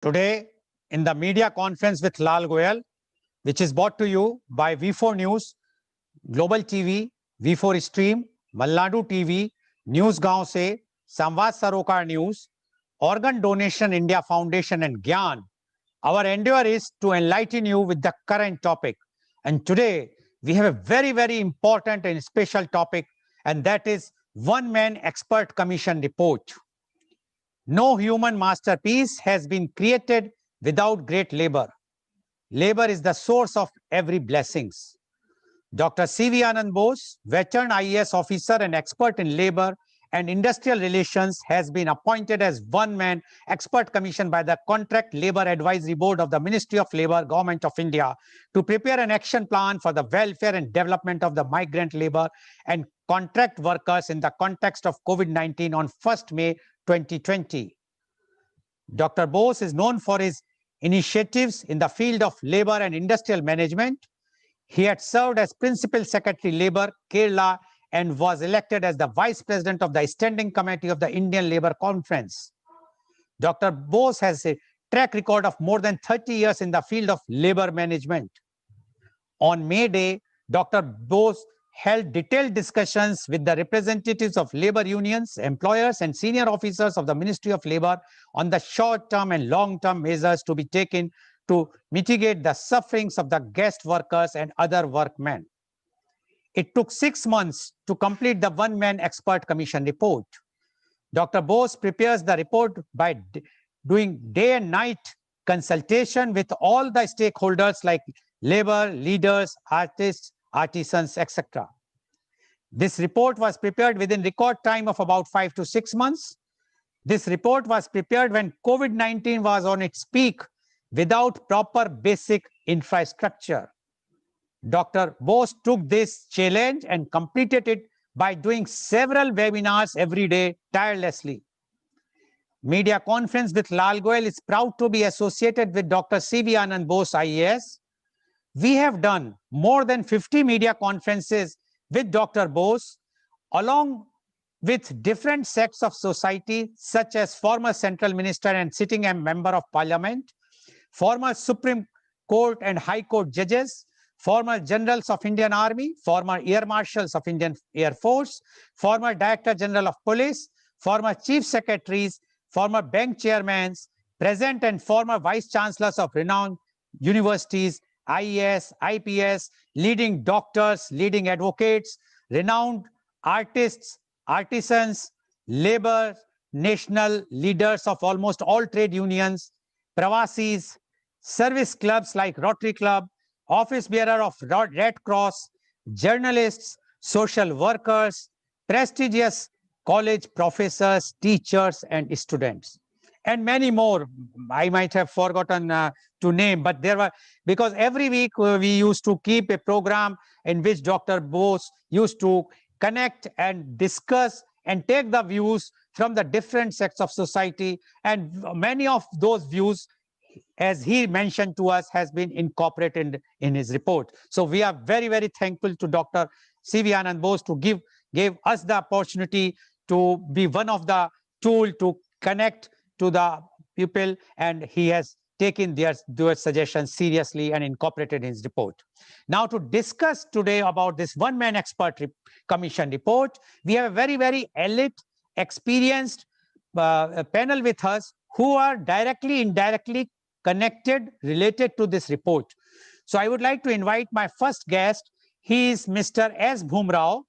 Today, in the media conference with Lal Goel, which is brought to you by V4 News, Global TV, V4 Stream, Malnadu TV, News Gaon Se, Samvad Sarokar News, Organ Donation India Foundation and Gyan, our endeavor is to enlighten you with the current topic. And today, we have a very, very important and special topic, and that is one-man expert commission report. No human masterpiece has been created without great labor. Labor is the source of every blessings. Dr. C.V. Anand Bose, veteran IAS officer and expert in labor and industrial relations, has been appointed as one-man expert commission by the Contract Labor Advisory Board of the Ministry of Labor, Government of India, to prepare an action plan for the welfare and development of the migrant labor and contract workers in the context of COVID-19 on 1st May 2020. Dr. Bose is known for his initiatives in the field of labor and industrial management. He had served as Principal Secretary Labor, Kerala, and was elected as the Vice President of the Standing Committee of the Indian Labour Conference. Dr. Bose has a track record of more than 30 years in the field of labor management. On May Day, Dr. Bose held detailed discussions with the representatives of labor unions, employers, and senior officers of the Ministry of Labor on the short-term and long-term measures to be taken to mitigate the sufferings of the guest workers and other workmen. It took 6 months to complete the one-man expert commission report. Dr. Bose prepares the report by doing day and night consultation with all the stakeholders like labor, leaders, artists, artisans, etc. This report was prepared within record time of about 5 to 6 months. This report was prepared when COVID-19 was on its peak without proper basic infrastructure. Dr. Bose took this challenge and completed it by doing several webinars every day tirelessly. Media conference with Lal Goel is proud to be associated with Dr. C.V. Anand Bose IAS. We have done more than 50 media conferences with Dr. Bose, along with different sects of society, such as former Central Minister and sitting Member of Parliament, former Supreme Court and High Court judges, former generals of Indian Army, former Air Marshals of Indian Air Force, former Director General of Police, former Chief Secretaries, former bank chairmen, present and former Vice Chancellors of renowned universities, IAS, IPS, leading doctors, leading advocates, renowned artists, artisans, labor, national leaders of almost all trade unions, Pravasis, service clubs like Rotary Club, office bearer of Red Cross, journalists, social workers, prestigious college professors, teachers, and students, and many more. I might have forgotten to name, but there were, because every week we used to keep a program in which Dr. Bose used to connect and discuss and take the views from the different sects of society, and many of those views, as he mentioned to us, has been incorporated in his report. So we are very, very thankful to Dr. C.V. Anand Bose to give us the opportunity to be one of the tool to connect to the people, and he has taken their suggestions seriously and incorporated in his report. Now, to discuss today about this one-man expert commission report, we have a very, very elite, experienced panel with us who are directly, indirectly connected, related to this report. So I would like to invite my first guest. He is Mr. S. Bhumrao.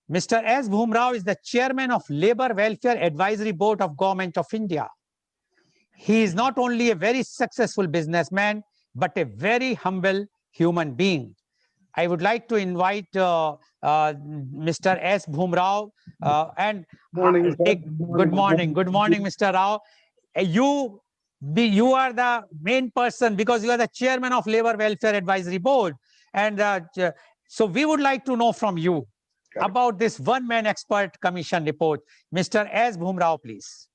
Mr. S. Bhumrao is the chairman of Labour Welfare Advisory Board of Government of India. He is not only a very successful businessman, but a very humble human being. I would like to invite Mr. S. Bhumrao and morning, good morning, Mr. Rao. You are the main person because you are the chairman of Labour Welfare Advisory Board, and so we would like to know from you about this one-man expert commission report. Mr. S. Bhumrao, please.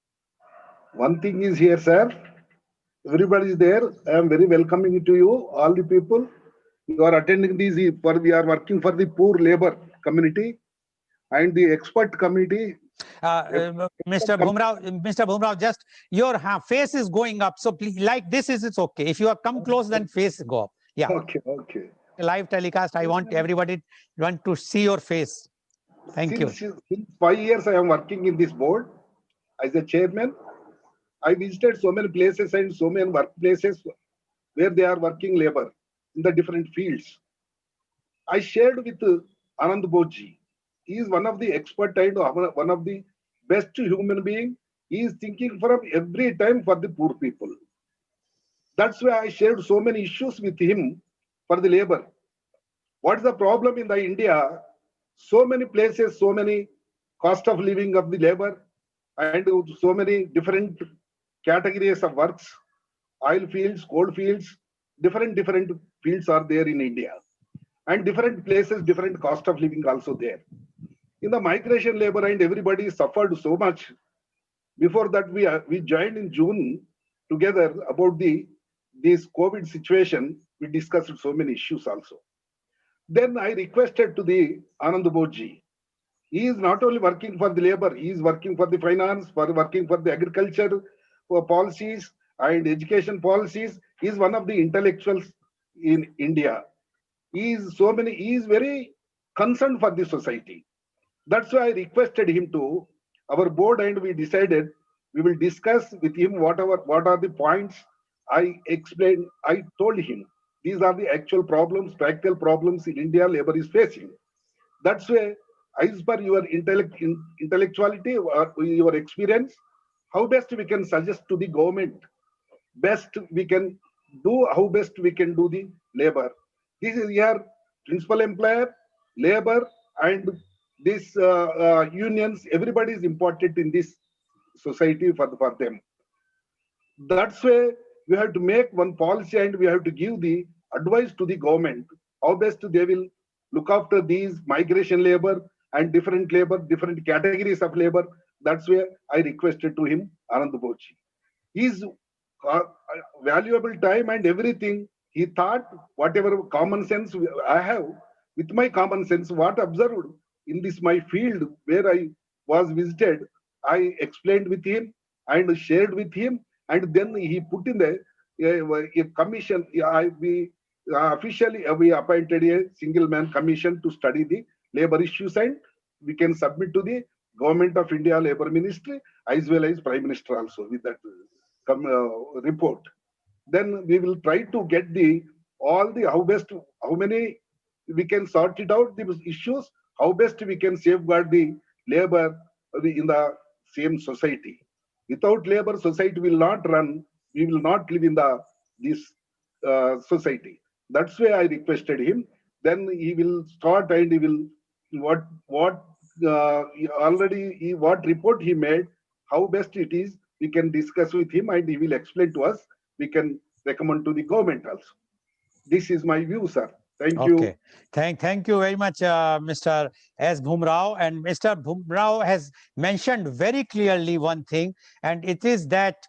One thing is here, sir. Everybody is there. I am very welcoming to you, all the people. You are attending these, we are working for the poor labor community and the expert committee Mr. Bhumrao, just your face is going up. So please, like this is it's okay. If you have come close, then face go up. Yeah. Okay, okay. Live telecast. I want everybody to see your face. Thank you. Since 5 years, I am working in this board as a chairman. I visited so many places and so many workplaces where they are working labor in the different fields. I shared with Anand Boji. He is one of the expert and one of the best human being. He is thinking from every time for the poor people. That's why I shared so many issues with him for the labor. What is the problem in the India? So many places, so many cost of living of the labor, and so many different categories of works, oil fields, coal fields, different fields are there in India, and different places, different cost of living also there. In the migration labor, and everybody suffered so much. Before that, we joined in June together about this COVID situation. We discussed so many issues also. Then I requested to the Anand Boji. He is not only working for the labor, he is working for the finance, working for the agriculture, for policies and education policies. He is one of the intellectuals in India. He is very concerned for the society. That's why I requested him to our board, and we decided we will discuss with him what are the points. I told him these are the actual problems, practical problems in India labor is facing. That's why, as per your intellectuality or your experience, how best we can suggest to the government, best we can do, how best we can do the labor. This is your principal employer, labor, and these unions. Everybody is important in this society for them. That's why we have to make one policy and we have to give the advice to the government how best they will look after these migration labor and different labor, different categories of labor. That's why I requested to him, Anand Bochi. His valuable time and everything, he thought whatever common sense I have, with my common sense, what observed in this my field where I was visited, I explained with him and shared with him, and then he put in a commission. We officially we appointed a single man commission to study the labor issues, and we can submit to the Government of India Labor Ministry as well as Prime Minister also with that report. Then we will try to get how many we can sort it out the issues, how best we can safeguard the labor in the same society. Without labor, society will not run. We will not live in this society. That's why I requested him. Then he will start and he will what what report he made, how best it is. We can discuss with him and he will explain to us. We can recommend to the government also. This is my view, sir. Thank you. Okay. Thank you very much, Mr. S. Bhumrao. And Mr. Bhumrao has mentioned very clearly one thing, and it is that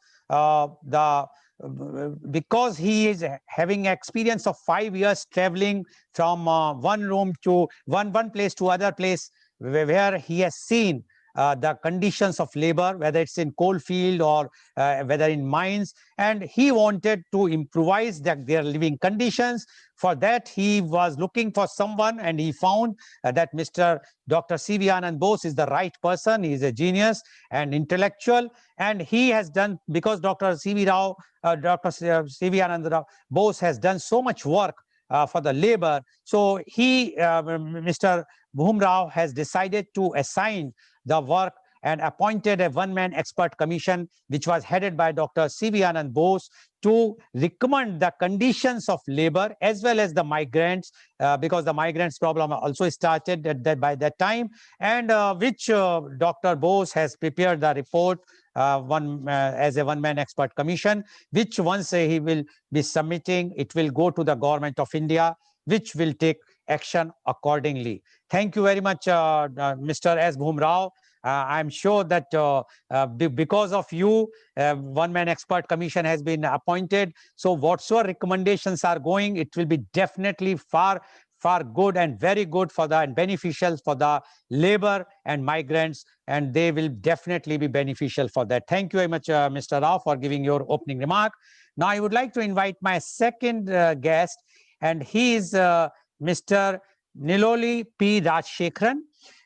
because he is having experience of 5 years traveling from one room to one place to other place, where he has seen the conditions of labor, whether it's in coal field or whether in mines, and he wanted to improvise their living conditions. For that, he was looking for someone, and he found that Mr. Dr. C.V. Anand Bose is the right person. He is a genius and intellectual, and he has done, because Dr. C.V. Anand Bose has done so much work for the labor. So Mr. Bhumrao has decided to assign the work and appointed a one-man expert commission, which was headed by Dr. C.V. Anand Bose, to recommend the conditions of labor as well as the migrants, because the migrants problem also started by that time, and which Dr. Bose has prepared the report as a one-man expert commission, which once he will be submitting, it will go to the Government of India, which will take action accordingly. Thank you very much, Mr. S. Bhumrao. I'm sure that because of you, one-man expert commission has been appointed. So whatsoever recommendations are going, it will be definitely far for good and very good for the and beneficial for the labor and migrants, and they will definitely be beneficial for that. Thank you very much, Mr. Rao, for giving your opening remark. Now I would like to invite my second guest, and he is Mr. Niloli P. Rajshekharan.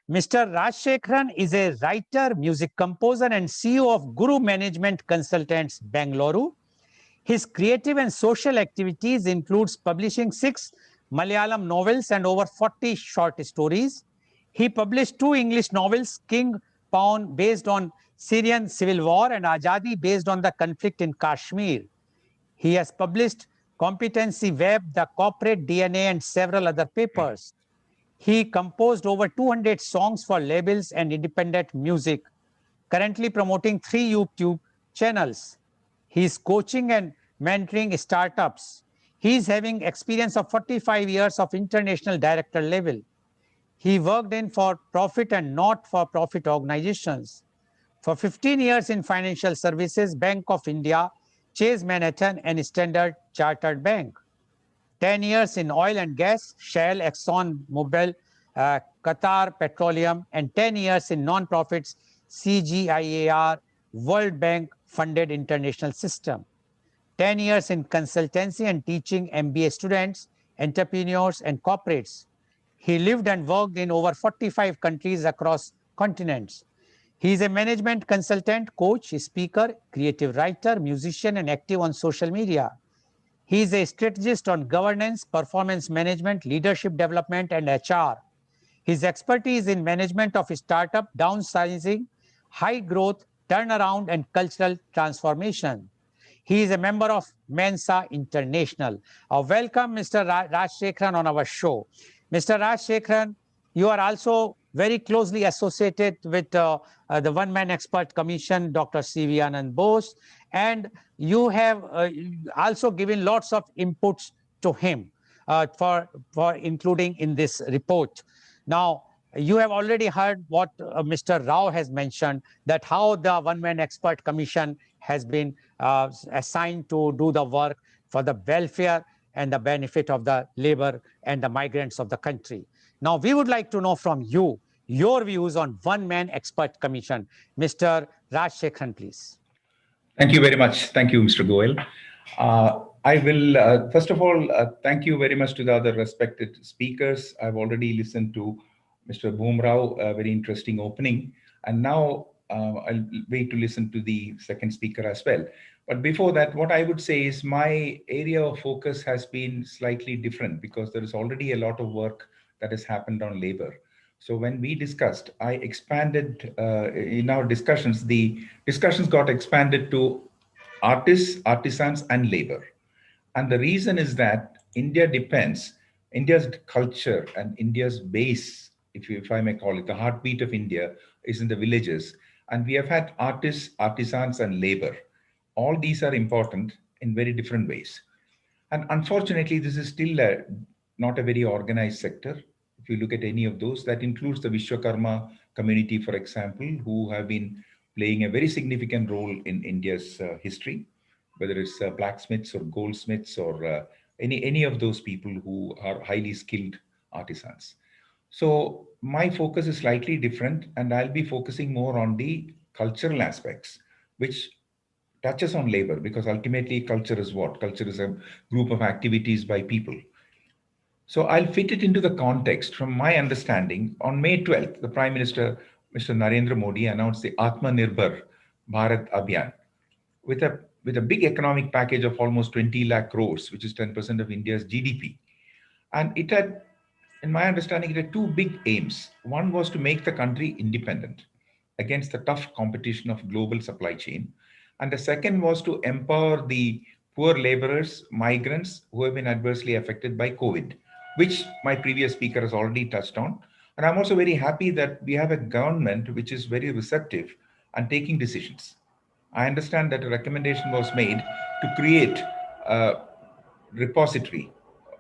Mr. Rajshekharan is a writer, music composer, and CEO of Guru Management Consultants, Bangalore. His creative and social activities includes publishing 6 Malayalam novels and over 40 short stories. He published 2 English novels, King Pawn based on Syrian civil war and Azadi based on the conflict in Kashmir. He has published Competency Web, The Corporate DNA and several other papers. He composed over 200 songs for labels and independent music, currently promoting 3 YouTube channels. He is coaching and mentoring startups. He is having experience of 45 years of international director level. He worked in for-profit and not-for-profit organizations. For 15 years in financial services, Bank of India, Chase Manhattan, and Standard Chartered Bank. 10 years in oil and gas, Shell, Exxon Mobil, Qatar Petroleum, and 10 years in non-profits, CGIAR, World Bank funded international system. 10 years in consultancy and teaching MBA students, entrepreneurs, and corporates. He lived and worked in over 45 countries across continents. He is a management consultant, coach, speaker, creative writer, musician, and active on social media. He is a strategist on governance, performance management, leadership development, and HR. His expertise in management of startup, downsizing, high growth, turnaround, and cultural transformation. He is a member of Mensa International. Welcome, Mr. Rajshekharan, on our show. Mr. Rajshekharan, you are also very closely associated with the One-Man Expert Commission, Dr. C.V. Anand Bose, and you have also given lots of inputs to him for including in this report. Now, you have already heard what Mr. Rao has mentioned, that how the One-Man Expert Commission has been assigned to do the work for the welfare and the benefit of the labor and the migrants of the country. Now, we would like to know from you your views on One-Man Expert Commission. Mr. Rajshekharan, please. Thank you very much. Thank you, Mr. Goel. I will, first of all, thank you very much to the other respected speakers. I've already listened to Mr. Boomrao, a very interesting opening. And now I'll wait to listen to the second speaker as well. But before that, what I would say is my area of focus has been slightly different because there is already a lot of work that has happened on labor. So when we discussed, I expanded in our discussions, the discussions got expanded to artists, artisans, and labor. And the reason is that India's culture and India's base, if I may call it, the heartbeat of India is in the villages. And we have had artists, artisans, and labor. All these are important in very different ways. And unfortunately, this is still not a very organized sector. If you look at any of those, that includes the Vishwakarma community, for example, who have been playing a very significant role in India's history, whether it's blacksmiths or goldsmiths or any of those people who are highly skilled artisans. So my focus is slightly different, and I'll be focusing more on the cultural aspects, which touches on labor, because ultimately culture is what? Culture is a group of activities by people. So I'll fit it into the context. From my understanding, on May 12th, the Prime Minister, Mr. Narendra Modi, announced the Atmanirbhar Bharat Abhiyan with a big economic package of almost 20 lakh crores, which is 10% of India's GDP. And it had, in my understanding, it had two big aims. One was to make the country independent against the tough competition of global supply chain. And the second was to empower the poor laborers, migrants who have been adversely affected by COVID, which my previous speaker has already touched on. And I'm also very happy that we have a government which is very receptive and taking decisions. I understand that a recommendation was made to create a repository,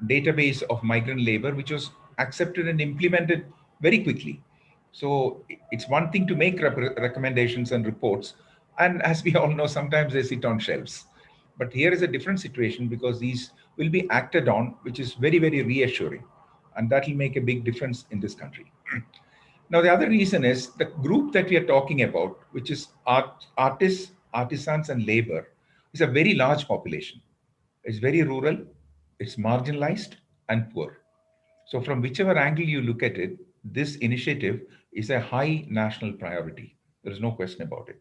database of migrant labor, which was accepted and implemented very quickly. So it's one thing to make recommendations and reports. And as we all know, sometimes they sit on shelves. But here is a different situation because these will be acted on, which is very, very reassuring. and that will make a big difference in this country. Now, the other reason is the group that we are talking about, which is artists, artisans, and labor, is a very large population. It's very rural, it's marginalized, and poor. So, from whichever angle you look at it, this initiative is a high national priority. There is no question about it.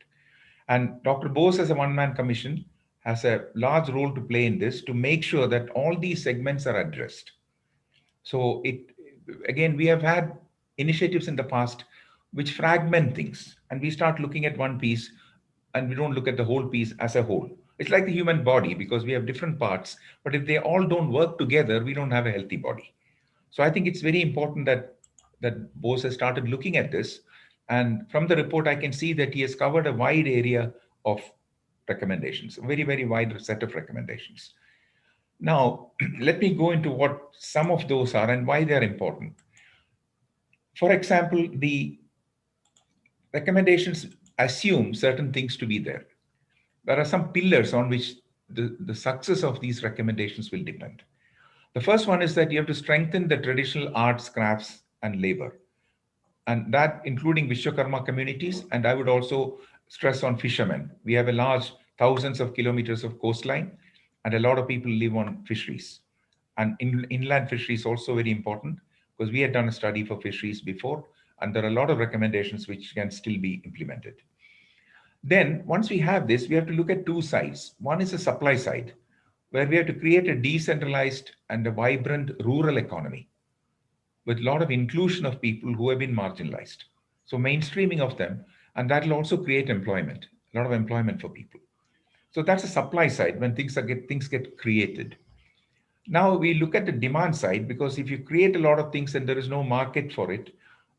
And Dr. Bose, as a one man commission, has a large role to play in this to make sure that all these segments are addressed. So, again, we have had initiatives in the past which fragment things, and we start looking at one piece and we don't look at the whole piece as a whole. It's like the human body because we have different parts, but if they all don't work together, we don't have a healthy body. So I think it's very important that Bose has started looking at this. And from the report, I can see that he has covered a wide area of recommendations, a very, very wide set of recommendations. Now, let me go into what some of those are and why they're important. For example, the recommendations assume certain things to be there. There are some pillars on which the success of these recommendations will depend. The first one is that you have to strengthen the traditional arts, crafts, and labor, and that including Vishwakarma communities. And I would also stress on fishermen. We have a large thousands of kilometers of coastline, and a lot of people live on fisheries. And inland fisheries also very important because we had done a study for fisheries before, and there are a lot of recommendations which can still be implemented. Then, once we have this, we have to look at two sides. One is the supply side, where we have to create a decentralized and a vibrant rural economy with a lot of inclusion of people who have been marginalized. So, mainstreaming of them, and that will also create employment, a lot of employment for people. So, that's the supply side when things get created. Now we look at the demand side because if you create a lot of things and there is no market for it,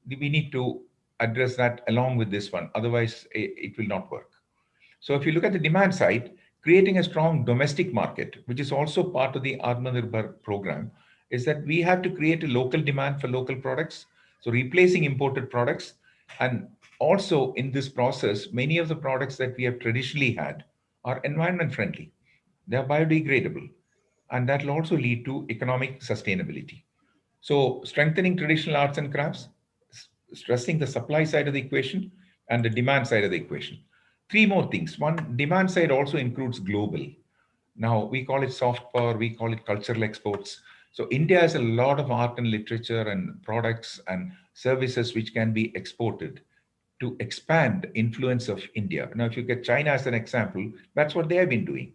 we need to address that along with this one. Otherwise, it will not work. So if you look at the demand side, creating a strong domestic market, which is also part of the Atmanirbhar program, is that we have to create a local demand for local products. So replacing imported products. And also in this process, many of the products that we have traditionally had are environment friendly. They are biodegradable. And that will also lead to economic sustainability. So strengthening traditional arts and crafts, stressing the supply side of the equation and the demand side of the equation. Three more things. One, demand side also includes global. Now we call it soft power, we call it cultural exports. So India has a lot of art and literature and products and services which can be exported to expand influence of India. Now, if you get China as an example, that's what they have been doing.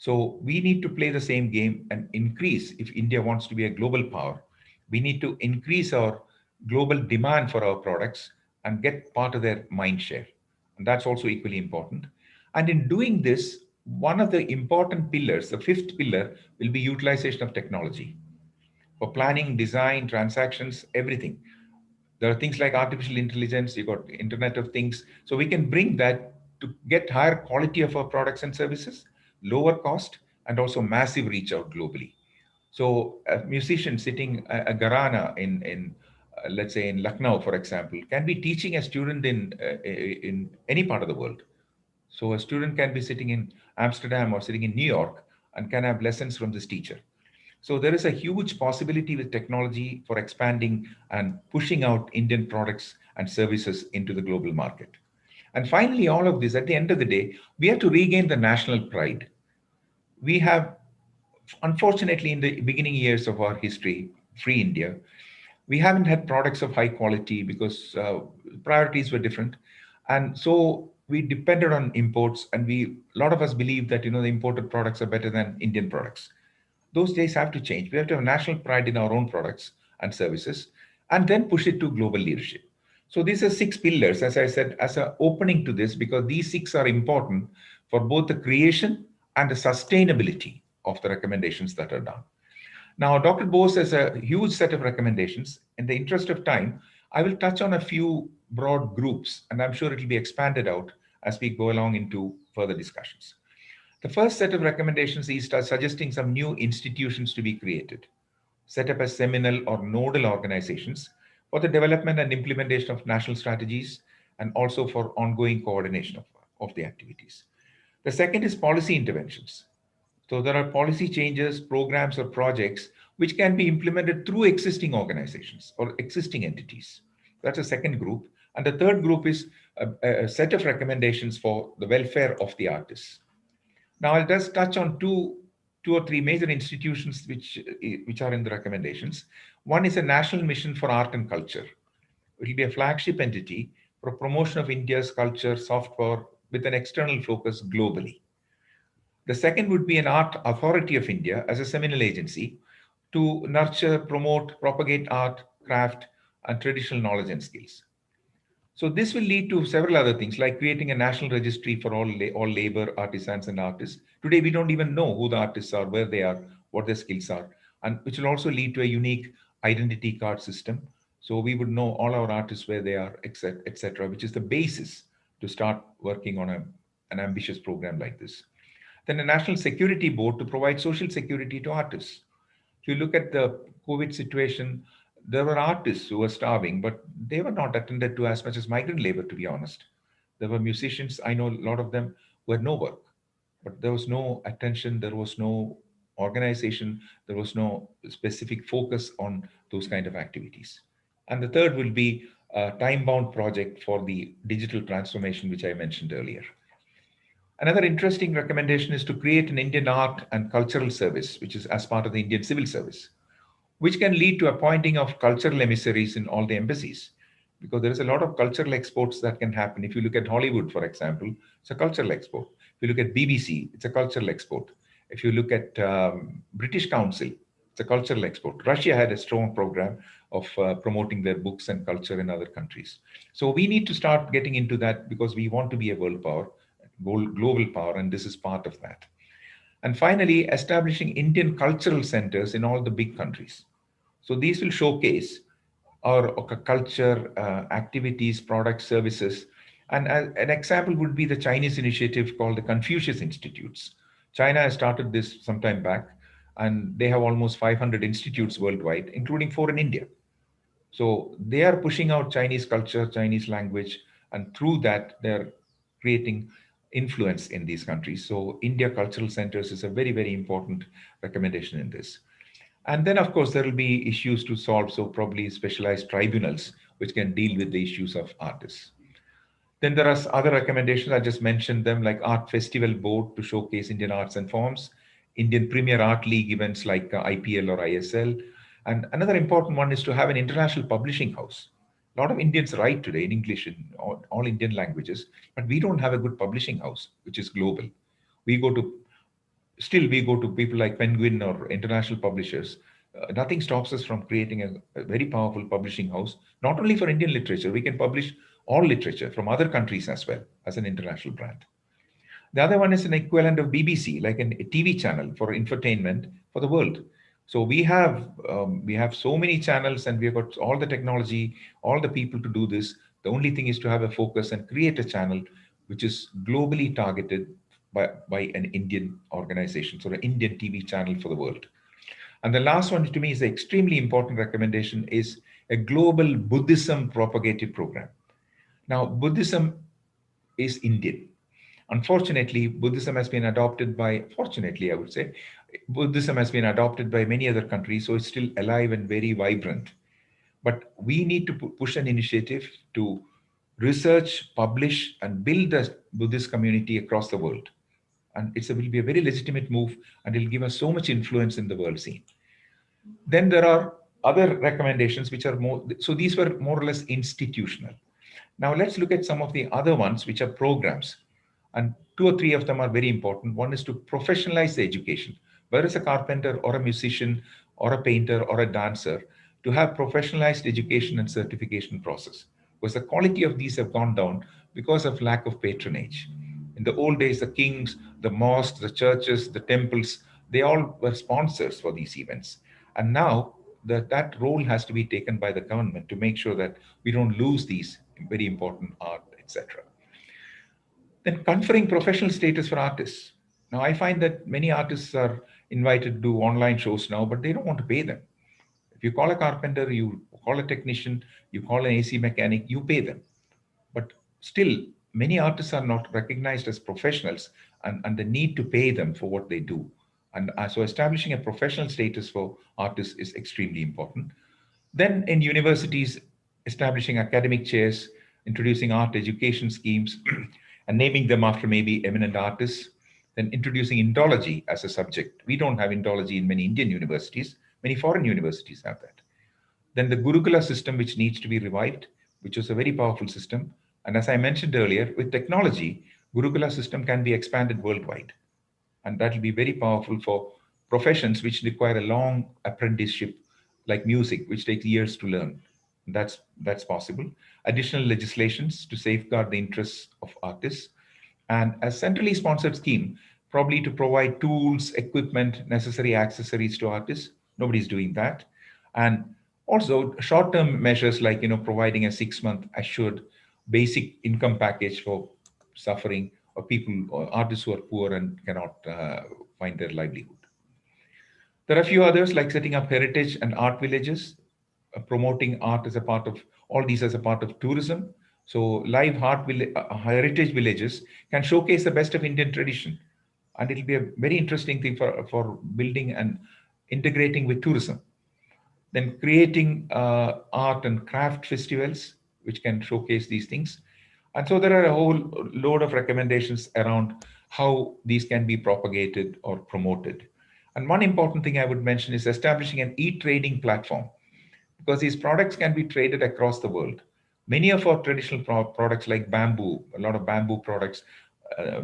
So we need to play the same game and increase, if India wants to be a global power, we need to increase our global demand for our products and get part of their mind share. And that's also equally important. And in doing this, one of the important pillars, the fifth pillar, will be utilization of technology for planning, design, transactions, everything. There are things like artificial intelligence, you've got Internet of Things. So we can bring that to get higher quality of our products and services, lower cost, and also massive reach out globally. So a musician sitting a gharana in let's say in Lucknow, for example, can be teaching a student in any part of the world. So a student can be sitting in Amsterdam or sitting in New York and can have lessons from this teacher. So there is a huge possibility with technology for expanding and pushing out Indian products and services into the global market. And finally, all of this, at the end of the day, we have to regain the national pride. We have, unfortunately, in the beginning years of our history, free India, we haven't had products of high quality because priorities were different. And so we depended on imports, and a lot of us believe that, the imported products are better than Indian products. Those days have to change. We have to have national pride in our own products and services and then push it to global leadership. So these are six pillars, as I said, as an opening to this, because these six are important for both the creation and the sustainability of the recommendations that are done. Now, Dr. Bose has a huge set of recommendations. In the interest of time, I will touch on a few broad groups, and I'm sure it will be expanded out as we go along into further discussions. The first set of recommendations is suggesting some new institutions to be created, set up as seminal or nodal organizations for the development and implementation of national strategies and also for ongoing coordination of the activities. The second is policy interventions. So there are policy changes, programs, or projects which can be implemented through existing organizations or existing entities. That's a second group. And the third group is a set of recommendations for the welfare of the artists. Now, I'll just touch on two or three major institutions which are in the recommendations. One is a national mission for art and culture. It will be a flagship entity for promotion of India's culture, soft power, with an external focus globally. The second would be an art authority of India as a seminal agency to nurture, promote, propagate art, craft, and traditional knowledge and skills. So this will lead to several other things like creating a national registry for all labor, artisans, and artists. Today, we don't even know who the artists are, where they are, what their skills are, and which will also lead to a unique identity card system. So we would know all our artists, where they are, etc., which is the basis to start working on an ambitious program like this. Then a national security board to provide social security to artists. If you look at the COVID situation, there were artists who were starving, but they were not attended to as much as migrant labor, to be honest. There were musicians, I know a lot of them, who had no work, but there was no attention, there was no organization, there was no specific focus on those kind of activities. And the third will be a time bound project for the digital transformation, which I mentioned earlier. Another interesting recommendation is to create an Indian art and cultural service, which is as part of the Indian civil service, which can lead to appointing of cultural emissaries in all the embassies. Because there is a lot of cultural exports that can happen. If you look at Hollywood, for example, it's a cultural export. If you look at BBC, it's a cultural export. If you look at British Council, it's a cultural export. Russia had a strong program of promoting their books and culture in other countries. So we need to start getting into that because we want to be a world power, global power, and this is part of that. And finally, establishing Indian cultural centers in all the big countries. So these will showcase our culture, activities, products, services. And an example would be the Chinese initiative called the Confucius Institutes. China has started this some time back, and they have almost 500 institutes worldwide, including four in India. So they are pushing out Chinese culture, Chinese language, and through that, they're creating influence in these countries. So India Cultural Centers is a very, very important recommendation in this. And then, of course, there will be issues to solve. So probably specialized tribunals, which can deal with the issues of artists. Then there are other recommendations. I just mentioned them, like Art Festival Board to showcase Indian arts and forms, Indian Premier Art League events like IPL or ISL. And another important one is to have an international publishing house. A lot of Indians write today in English in all Indian languages, but we don't have a good publishing house, which is global. We go to we go to people like Penguin or international publishers. Nothing stops us from creating a very powerful publishing house, not only for Indian literature, we can publish all literature from other countries as well as an international brand. The other one is an equivalent of BBC, like a TV channel for infotainment for the world. So we have so many channels, and we've got all the technology, all the people to do this. The only thing is to have a focus and create a channel which is globally targeted by an Indian organization, so an Indian TV channel for the world. And the last one to me is an extremely important recommendation is a global Buddhism propagative program. Now, Buddhism is Indian. Unfortunately, Buddhism has been adopted by, fortunately, I would say, Buddhism has been adopted by many other countries, so it's still alive and very vibrant. But we need to push an initiative to research, publish, and build a Buddhist community across the world. And it will be a very legitimate move, and it'll give us so much influence in the world scene. Then there are other recommendations which are more, so these were more or less institutional. Now let's look at some of the other ones which are programs. And two or three of them are very important. One is to professionalize the education. Whether it's a carpenter or a musician or a painter or a dancer, to have professionalized education and certification process. Because the quality of these have gone down because of lack of patronage. In the old days, the kings, the mosques, the churches, the temples, they all were sponsors for these events. And now that role has to be taken by the government to make sure that we don't lose these very important art, etc. Then conferring professional status for artists. Now, I find that many artists are invited to do online shows now, but they don't want to pay them. If you call a carpenter, you call a technician, you call an AC mechanic, you pay them. But still, many artists are not recognized as professionals, and the need to pay them for what they do. And so establishing a professional status for artists is extremely important. Then in universities, establishing academic chairs, introducing art education schemes, and naming them after maybe eminent artists. Then introducing Indology as a subject. We don't have Indology in many Indian universities. Many foreign universities have that. Then the Gurukula system, which needs to be revived, which was a very powerful system. And as I mentioned earlier, with technology, Gurukula system can be expanded worldwide. And that will be very powerful for professions which require a long apprenticeship, like music, which takes years to learn. That's possible. Additional legislations to safeguard the interests of artists, and a centrally sponsored scheme, probably to provide tools, equipment, necessary accessories to artists. Nobody's doing that. And also short-term measures like providing a 6-month assured basic income package for suffering or people or artists who are poor and cannot find their livelihood. There are a few others like setting up heritage and art villages, promoting art as a part of all these as a part of tourism. So live heritage villages can showcase the best of Indian tradition, and it'll be a very interesting thing for building and integrating with tourism. Then creating art and craft festivals which can showcase these things. And so there are a whole load of recommendations around how these can be propagated or promoted. And one important thing I would mention is establishing an e-trading platform, because these products can be traded across the world. Many of our traditional products like bamboo, a lot of bamboo products, uh,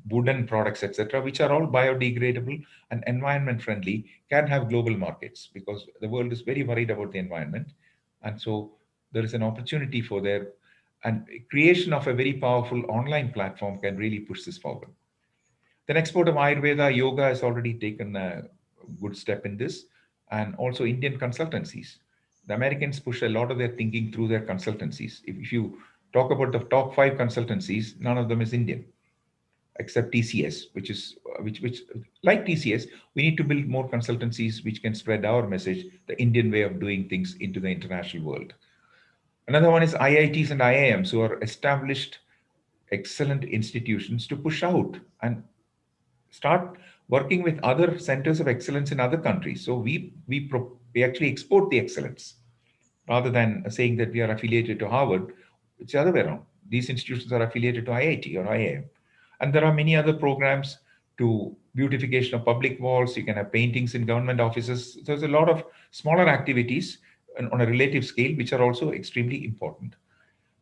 wooden products, etc., which are all biodegradable and environment friendly, can have global markets because the world is very worried about the environment. And so there is an opportunity for there, and creation of a very powerful online platform can really push this forward. The export of Ayurveda, yoga has already taken a good step in this, and also Indian consultancies. The Americans push a lot of their thinking through their consultancies. If you talk about the top 5 consultancies, none of them is Indian, except TCS, which like TCS, we need to build more consultancies which can spread our message, the Indian way of doing things, into the international world. Another one is IITs and IIMs, who are established, excellent institutions to push out and start working with other centers of excellence in other countries. So we actually export the excellence rather than saying that we are affiliated to Harvard. It's the other way around. These institutions are affiliated to IIT or IIM. And there are many other programs to beautification of public walls. You can have paintings in government offices. So there's a lot of smaller activities on a relative scale, which are also extremely important.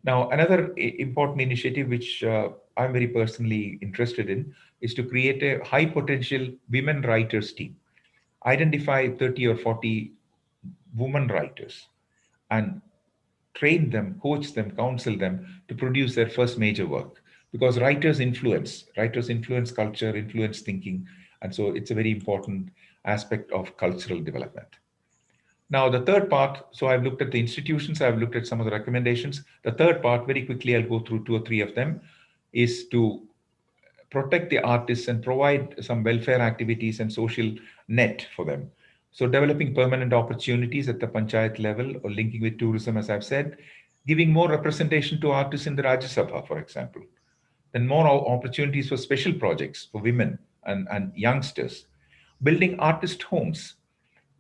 Now, another important initiative which I'm very personally interested in is to create a high potential women writers team. Identify 30 or 40 women writers and train them, coach them, counsel them to produce their first major work. Because writers influence culture, influence thinking. And so it's a very important aspect of cultural development. Now, the third part, so I've looked at the institutions, I've looked at some of the recommendations. The third part, very quickly, I'll go through 2 or 3 of them, is to protect the artists and provide some welfare activities and social net for them. So developing permanent opportunities at the panchayat level or linking with tourism, as I've said, giving more representation to artists in the Rajya Sabha, for example. Then more opportunities for special projects for women and youngsters. Building artist homes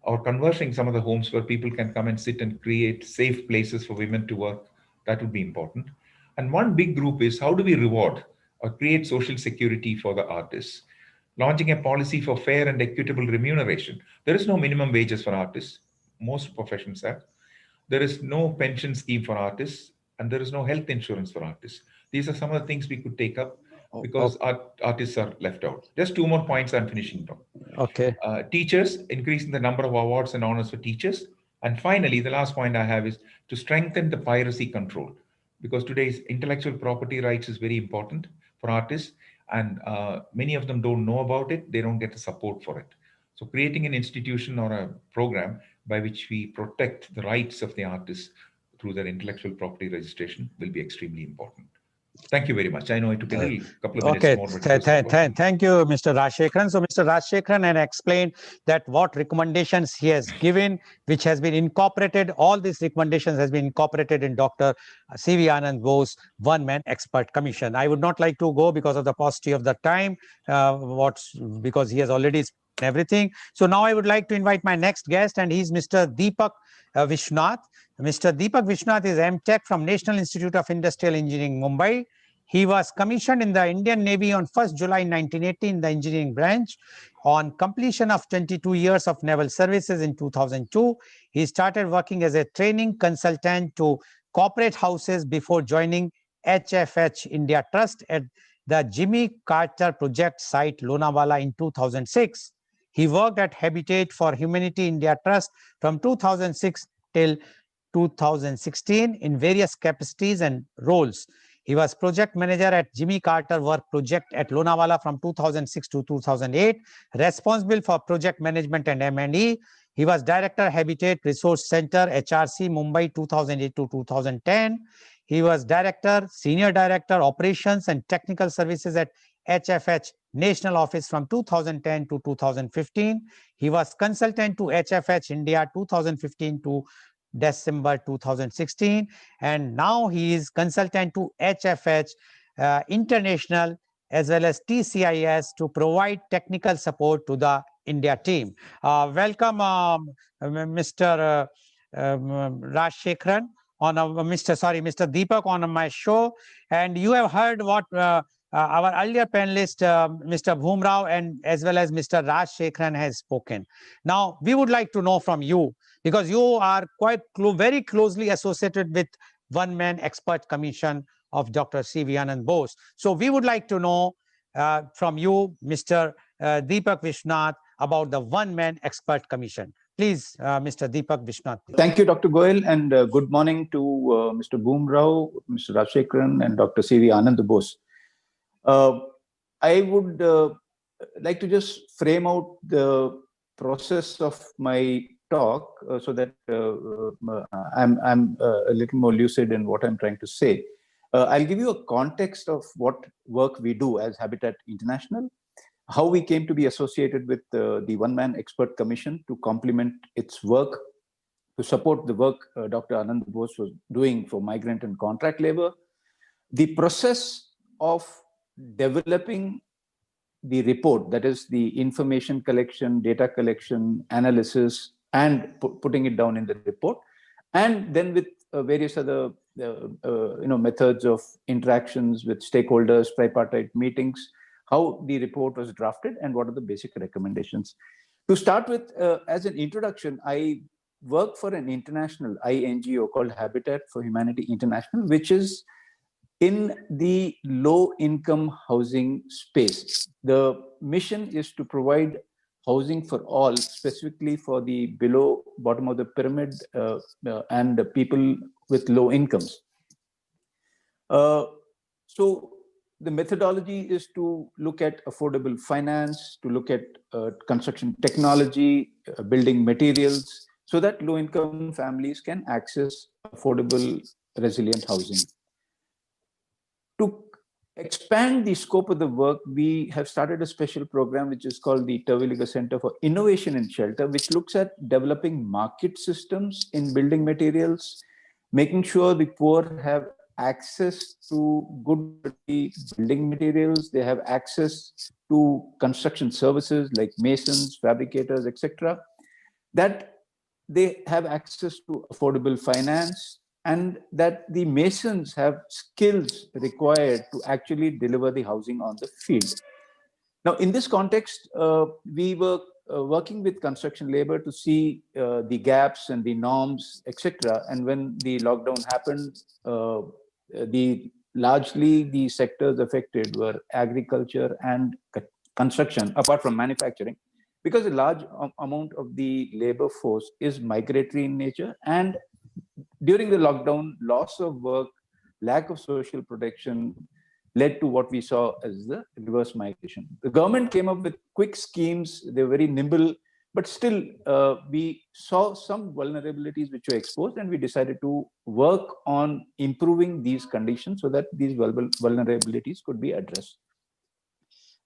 or converting some of the homes where people can come and sit and create safe places for women to work. That would be important. And one big group is how do we reward or create social security for the artists? Launching a policy for fair and equitable remuneration. There is no minimum wages for artists. Most professions have. There is no pension scheme for artists, and there is no health insurance for artists. These are some of the things we could take up because artists are left out. Just 2 more points, I'm finishing now. Okay. Teachers, increasing the number of awards and honors for teachers. And finally, the last point I have is to strengthen the piracy control, because today's intellectual property rights is very important for artists, and many of them don't know about it. They don't get the support for it. So creating an institution or a program by which we protect the rights of the artists through their intellectual property registration will be extremely important. Thank you very much. I know it took a couple of minutes Okay, more. But thank you, Mr. Rajshekharan. So Mr. Rajshekharan had explained that what recommendations he has given, which has been incorporated, all these recommendations has been incorporated in Dr. C.V. Anand Bose one-man expert commission. I would not like to go because of the paucity of the time, because he has already spoken everything. So now I would like to invite my next guest, and he's Mr. Deepak Vishnath. Mr. Deepak Vishnath is M.Tech from National Institute of Industrial Engineering, Mumbai. He was commissioned in the Indian Navy on 1st July 1980 in the engineering branch. On completion of 22 years of naval services in 2002, he started working as a training consultant to corporate houses before joining HFH India Trust at the Jimmy Carter project site Lonavala in 2006. He worked at Habitat for Humanity India Trust from 2006 till 2016 in various capacities and roles. He was project manager at Jimmy Carter Work Project at Lonavala from 2006 to 2008, responsible for project management and M&E. He was director Habitat Resource Center, HRC, Mumbai 2008 to 2010. He was director, senior director, operations and technical services at HFH National Office from 2010 to 2015. He was consultant to HFH India 2015 to December 2016, and now he is consultant to HFH International as well as TCIS to provide technical support to the India team. Welcome, Mr. Rajshekharan on Mr. Deepak on my show, and you have heard what our earlier panelist, Mr. Bhumrao, and as well as Mr. Rajshekharan has spoken. Now, we would like to know from you, because you are quite very closely associated with one-man expert commission of Dr. C.V. Anand Bose. So we would like to know from you, Mr. Deepak Vishnath, about the one-man expert commission. Please, Mr. Deepak Vishnath. Thank you, Dr. Goel, and good morning to Mr. Bhumrao, Mr. Rajshekharan, and Dr. C.V. Anand Bose. I would like to just frame out the process of my talk so that I'm a little more lucid in what I'm trying to say. I'll give you a context of what work we do as Habitat International, how we came to be associated with the one-man expert commission to complement its work, to support the work Dr. Anand Bose was doing for migrant and contract labor, the process of developing the report, that is the information collection, data collection, analysis, and putting it down in the report, and then with various other methods of interactions with stakeholders, tripartite meetings, how the report was drafted, and what are the basic recommendations. To start with, as an introduction, I work for an international INGO called Habitat for Humanity International, which is in the low-income housing space. The mission is to provide housing for all, specifically for the below bottom of the pyramid and the people with low incomes. So the methodology is to look at affordable finance, to look at construction technology, building materials, so that low-income families can access affordable, resilient housing. To expand the scope of the work, we have started a special program which is called the Terwilliger Center for Innovation in Shelter, which looks at developing market systems in building materials, making sure the poor have access to good building materials, they have access to construction services like masons, fabricators, etc., that they have access to affordable finance, and that the masons have skills required to actually deliver the housing on the field. Now, in this context, we were working with construction labor to see the gaps and the norms, etc. And when the lockdown happened, largely the sectors affected were agriculture and construction, apart from manufacturing, because a large amount of the labor force is migratory in nature, and during the lockdown, loss of work, lack of social protection led to what we saw as the reverse migration. The government came up with quick schemes. They were very nimble But still, we saw some vulnerabilities which were exposed, and we decided to work on improving these conditions so that these vulnerabilities could be addressed.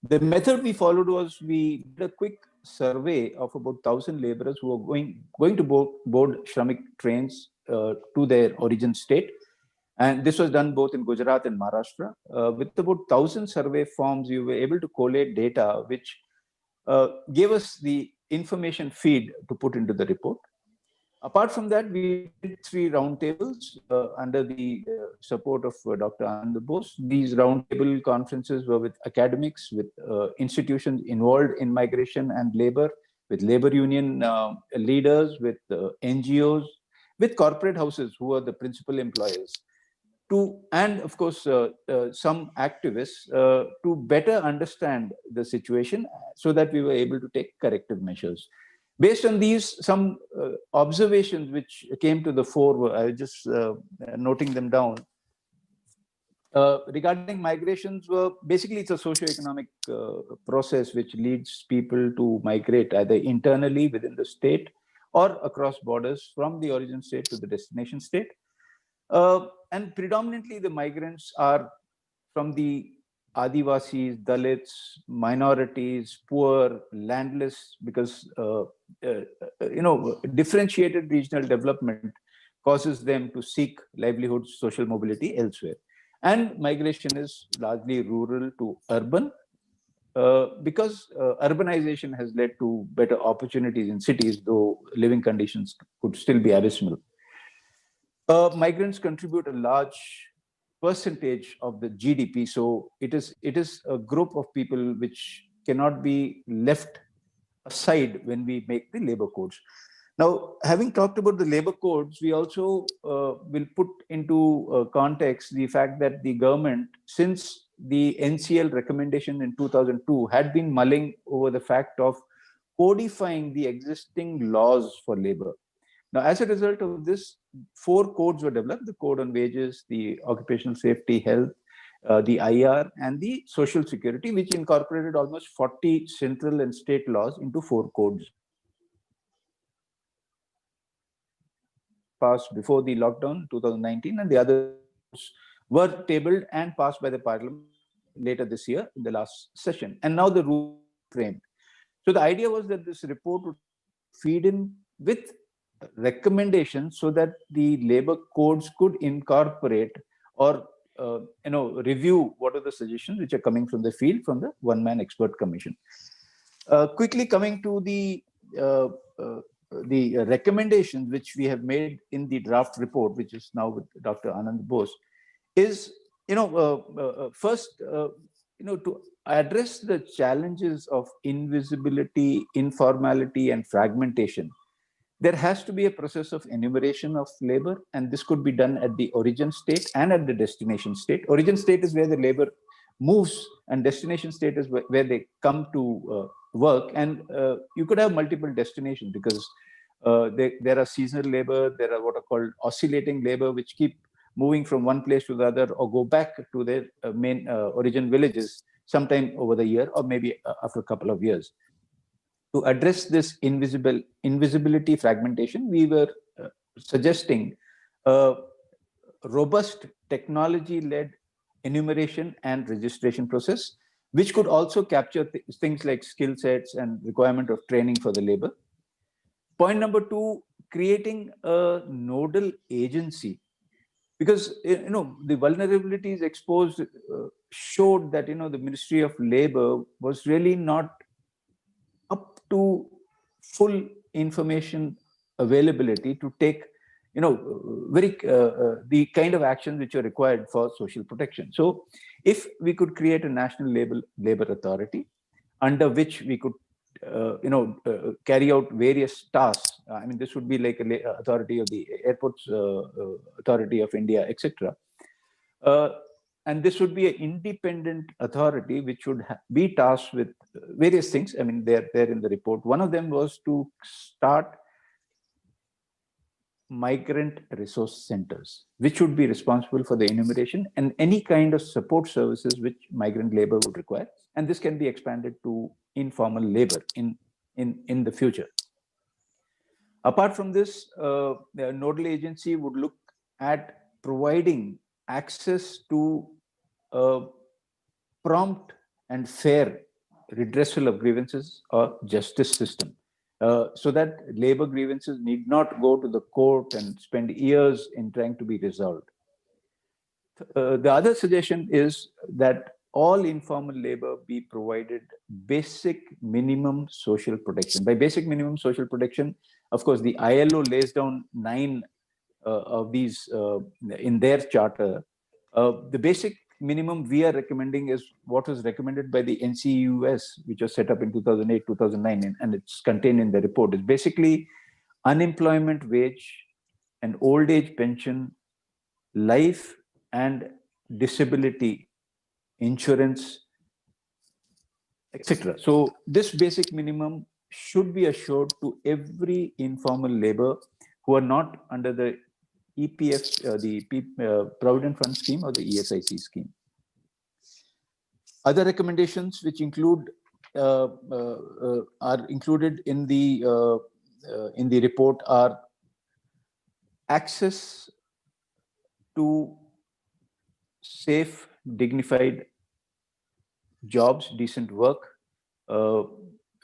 The method we followed was we did a quick survey of about 1,000 laborers who were going to board Shramik trains to their origin state. And this was done both in Gujarat and Maharashtra. With about 1,000 survey forms, we were able to collate data which gave us the information feed to put into the report. Apart from that, we did 3 roundtables under the support of Dr. Anand Bose. These roundtable conferences were with academics, with institutions involved in migration and labor, with labor union leaders, with NGOs, with corporate houses who are the principal employers, and of course some activists to better understand the situation so that we were able to take corrective measures. Based on these, some observations which came to the fore, I was just noting them down. Regarding migrations, were basically it's a socio-economic process which leads people to migrate either internally within the state or across borders from the origin state to the destination state. And predominantly the migrants are from the Adivasis, Dalits, minorities, poor, landless, because differentiated regional development causes them to seek livelihoods, social mobility elsewhere. And migration is largely rural to urban, because urbanization has led to better opportunities in cities, though living conditions could still be abysmal. Migrants contribute a large percentage of the GDP, so it is a group of people which cannot be left aside when we make the labor codes. Now, having talked about the labor codes, we also will put into context the fact that the government, since the NCL recommendation in 2002, had been mulling over the fact of codifying the existing laws for labor. Now, as a result of this, 4 codes were developed: the Code on Wages, the Occupational Safety, Health, the IR, and the Social Security, which incorporated almost 40 central and state laws into 4 codes. Passed before the lockdown, 2019, and the others were tabled and passed by the Parliament later this year in the last session. And now the rule framed. So the idea was that this report would feed in with recommendations so that the labor codes could incorporate or review what are the suggestions which are coming from the field from the one-man expert commission. Quickly coming to the recommendations which we have made in the draft report, which is now with Dr. Anand Bose, is first to address the challenges of invisibility, informality, and fragmentation. There has to be a process of enumeration of labor, and this could be done at the origin state and at the destination state. Origin state is where the labor moves, and destination state is where they come to work. And you could have multiple destinations because there are seasonal labor, there are what are called oscillating labor, which keep moving from one place to the other or go back to their main origin villages sometime over the year or maybe after a couple of years. To address this invisibility fragmentation, we were suggesting a robust technology-led enumeration and registration process, which could also capture things like skill sets and requirement of training for the labor. Point number 2, creating a nodal agency, because the vulnerabilities exposed showed that the Ministry of Labor was really not up to full information availability to take the kind of actions which are required for social protection. So if we could create a national labor authority under which we could carry out various tasks. I mean, this would be like a authority of the Airports Authority of India, etc. And this would be an independent authority which would be tasked with various things. I mean, they're there in the report. One of them was to start migrant resource centers, which would be responsible for the enumeration and any kind of support services which migrant labor would require. And this can be expanded to informal labor in in the future. Apart from this, the nodal agency would look at providing access to prompt and fair redressal of grievances or justice system, so that labor grievances need not go to the court and spend years in trying to be resolved. The other suggestion is that all informal labor be provided basic minimum social protection. By basic minimum social protection, of course, the ILO lays down 9 of these in their charter. The basic minimum we are recommending is what was recommended by the NCUS, which was set up in 2008, 2009, and it's contained in the report. It's basically unemployment wage, an old age pension, life and disability insurance, etc. So this basic minimum should be assured to every informal labor who are not under the EPF, Provident Fund scheme or the ESIC scheme. Other recommendations which include are included in the report are access to safe, dignified jobs, decent work,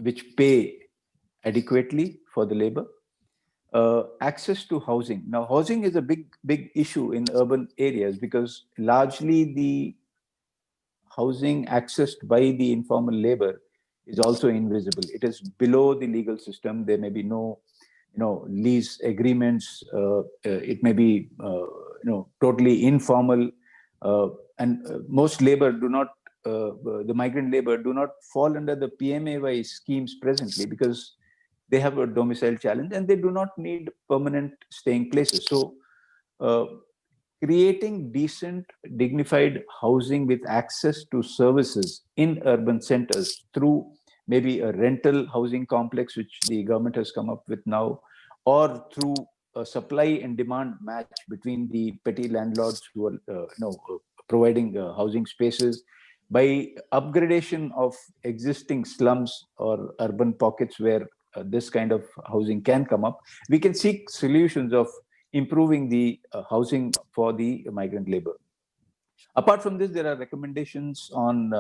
which pay adequately for the labor. Access to housing. Now, housing is a big issue in urban areas because largely the housing accessed by the informal labor is also invisible. It is below the legal system. There may be no, lease agreements. It may be, totally informal. And most labor do not, the migrant labor do not fall under the PMAY schemes presently because they have a domicile challenge and they do not need permanent staying places. So creating decent, dignified housing with access to services in urban centers through maybe a rental housing complex, which the government has come up with now, or through a supply and demand match between the petty landlords who are providing housing spaces, by upgradation of existing slums or urban pockets where this kind of housing can come up, we can seek solutions of improving the housing for the migrant labor. Apart from this, there are recommendations on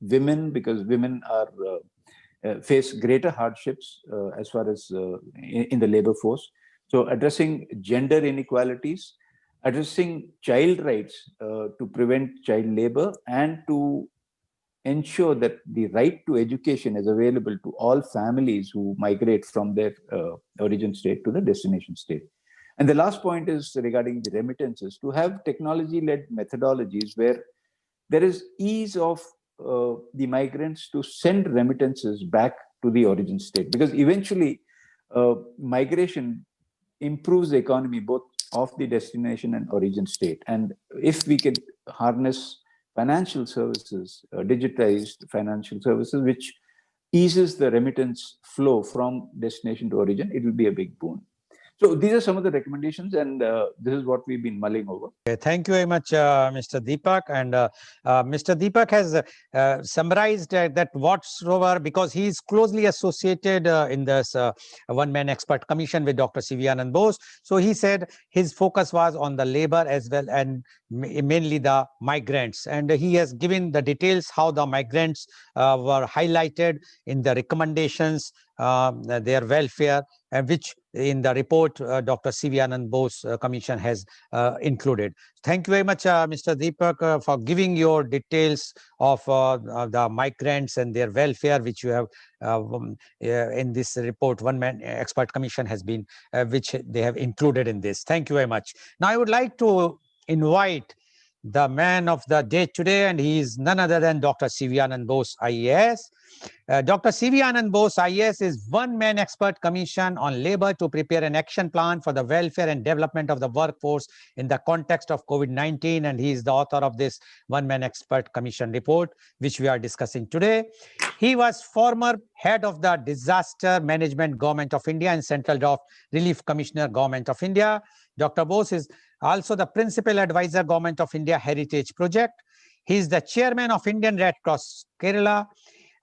women, because women are face greater hardships as far as in the labor force. So addressing gender inequalities, addressing child rights to prevent child labor, and to ensure that the right to education is available to all families who migrate from their origin state to the destination state. And the last point is regarding the remittances, to have technology-led methodologies where there is ease of the migrants to send remittances back to the origin state, because eventually migration improves the economy both of the destination and origin state. And if we can harness financial services, digitized financial services, which eases the remittance flow from destination to origin, it will be a big boon. So these are some of the recommendations, and this is what we've been mulling over. Okay, thank you very much, Mr. Deepak. And Mr. Deepak has summarized that whatsoever, because he is closely associated in this one-man expert commission with Dr. C.V. Anand Bose. So he said his focus was on the labor as well, and mainly the migrants. And he has given the details how the migrants were highlighted in the recommendations, their welfare, which in the report Dr. C.V. Anand Bose Commission has included. Thank you very much, Mr. Deepak, for giving your details of the migrants and their welfare, which you have in this report. One Man Expert Commission has been, which they have included in this. Thank you very much. Now, I would like to invite the man of the day today, and he is none other than Dr. C.V. Anand Bose, IAS. Dr. C.V. Anand Bose, IAS, is one-man expert commission on labor to prepare an action plan for the welfare and development of the workforce in the context of COVID-19, and he is the author of this one-man expert commission report, which we are discussing today. He was former head of the Disaster Management Government of India and Central Draft Relief Commissioner Government of India. Dr. Bose is also the principal advisor Government of India Heritage Project. He is the chairman of Indian Red Cross Kerala.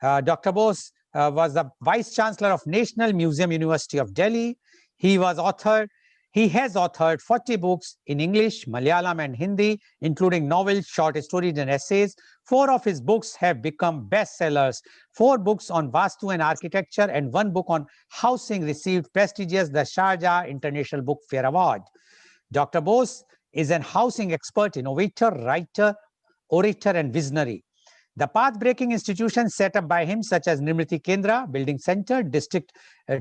Dr. Bose was the Vice Chancellor of National Museum, University of Delhi. He has authored 40 books in English, Malayalam, and Hindi, including novels, short stories, and essays. 4 of his books have become bestsellers. 4 books on Vastu and architecture and 1 book on housing received prestigious the Sharjah International Book Fair Award. Dr. Bose is an housing expert, innovator, writer, orator, and visionary. The path-breaking institutions set up by him, such as Nirmiti Kendra, Building Center, District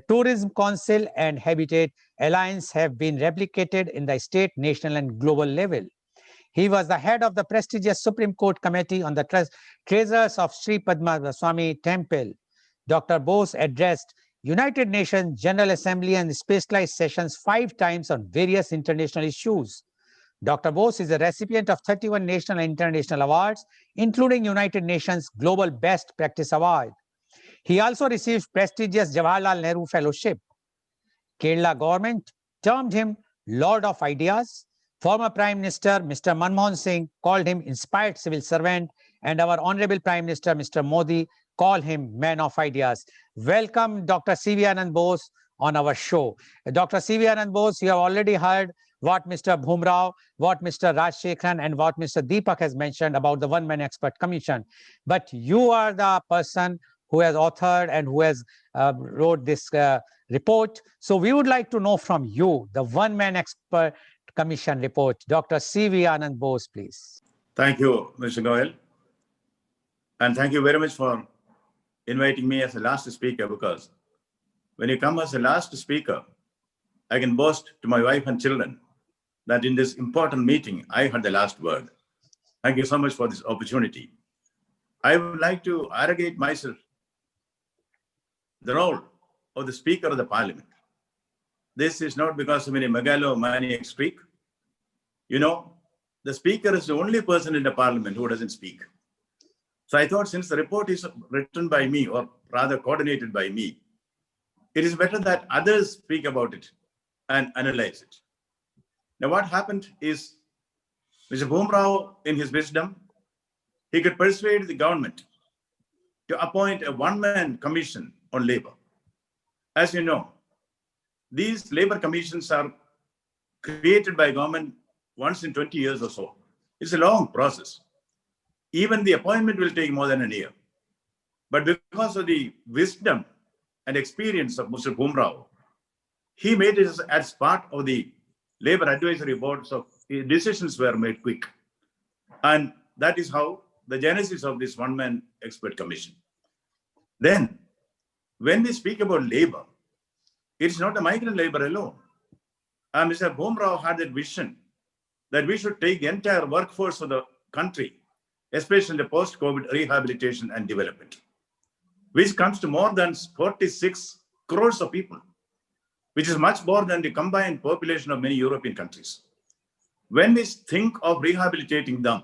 Tourism Council, and Habitat Alliance, have been replicated in the state, national, and global level. He was the head of the prestigious Supreme Court Committee on the Treasures of Sri Padma Swami Temple. Dr. Bose addressed United Nations General Assembly and specialized sessions 5 times on various international issues. Dr. Bose is a recipient of 31 national and international awards, including United Nations Global Best Practice Award. He also received prestigious Jawaharlal Nehru Fellowship. Kerala government termed him Lord of Ideas. Former Prime Minister Mr. Manmohan Singh called him inspired civil servant, and our Honorable Prime Minister Mr. Modi called him Man of Ideas. Welcome, Dr. C.V. Anand Bose, on our show. Dr. C.V. Anand Bose, you have already heard what Mr. Bhumrao, what Mr. Rajshekharan, and what Mr. Deepak has mentioned about the One-Man Expert Commission. But you are the person who has authored and who has wrote this report. So we would like to know from you, the One-Man Expert Commission report. Dr. C.V. Anand Bose, please. Thank you, Mr. Goel. And thank you very much for inviting me as a last speaker, because when you come as a last speaker, I can boast to my wife and children that in this important meeting, I had the last word. Thank you so much for this opportunity. I would like to arrogate myself the role of the Speaker of the Parliament. This is not because of any megalomaniac streak. You know, the Speaker is the only person in the Parliament who doesn't speak. So I thought, since the report is written by me, or rather coordinated by me, it is better that others speak about it and analyze it. Now, what happened is, Mr. Bhumrao, in his wisdom, he could persuade the government to appoint a one-man commission on labor. As you know, these labor commissions are created by government once in 20 years or so. It's a long process. Even the appointment will take more than a year. But because of the wisdom and experience of Mr. Bhumrao, he made it as part of the labor advisory board, so decisions were made quick. And that is how the genesis of this one-man expert commission. Then, when we speak about labor, it's not the migrant labor alone. Mr. Bhumrao had that vision that we should take the entire workforce of the country, especially the post-COVID rehabilitation and development, which comes to more than 46 crores of people, which is much more than the combined population of many European countries. When we think of rehabilitating them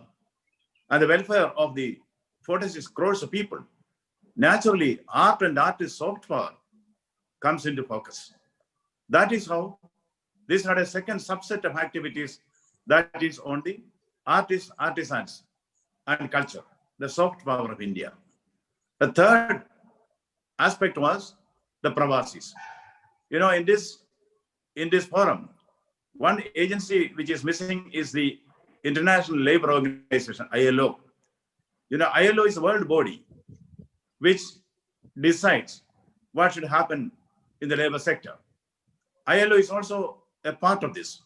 and the welfare of the 46 crores of people, naturally, art and artist soft power comes into focus. That is how this had a second subset of activities, that is on the artists, artisans, and culture, the soft power of India. The third aspect was the Pravasis. You know, in this forum, one agency which is missing is the International Labour Organization, ILO. You know, ILO is a world body which decides what should happen in the labor sector. ILO is also a part of this.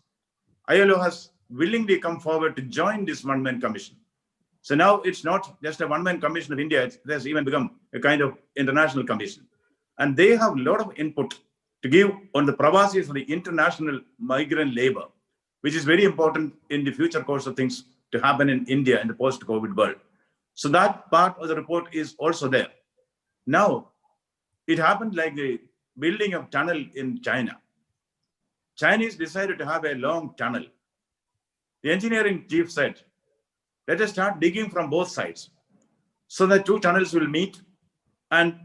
ILO has willingly come forward to join this one-man commission. So now it's not just a one-man commission of India, it has even become a kind of international commission. And they have a lot of input to give on the Pravasis of the international migrant labor, which is very important in the future course of things to happen in India in the post-COVID world. So that part of the report is also there. Now, it happened like the building of tunnel in China. Chinese decided to have a long tunnel. The engineering chief said, let us start digging from both sides so that 2 tunnels will meet and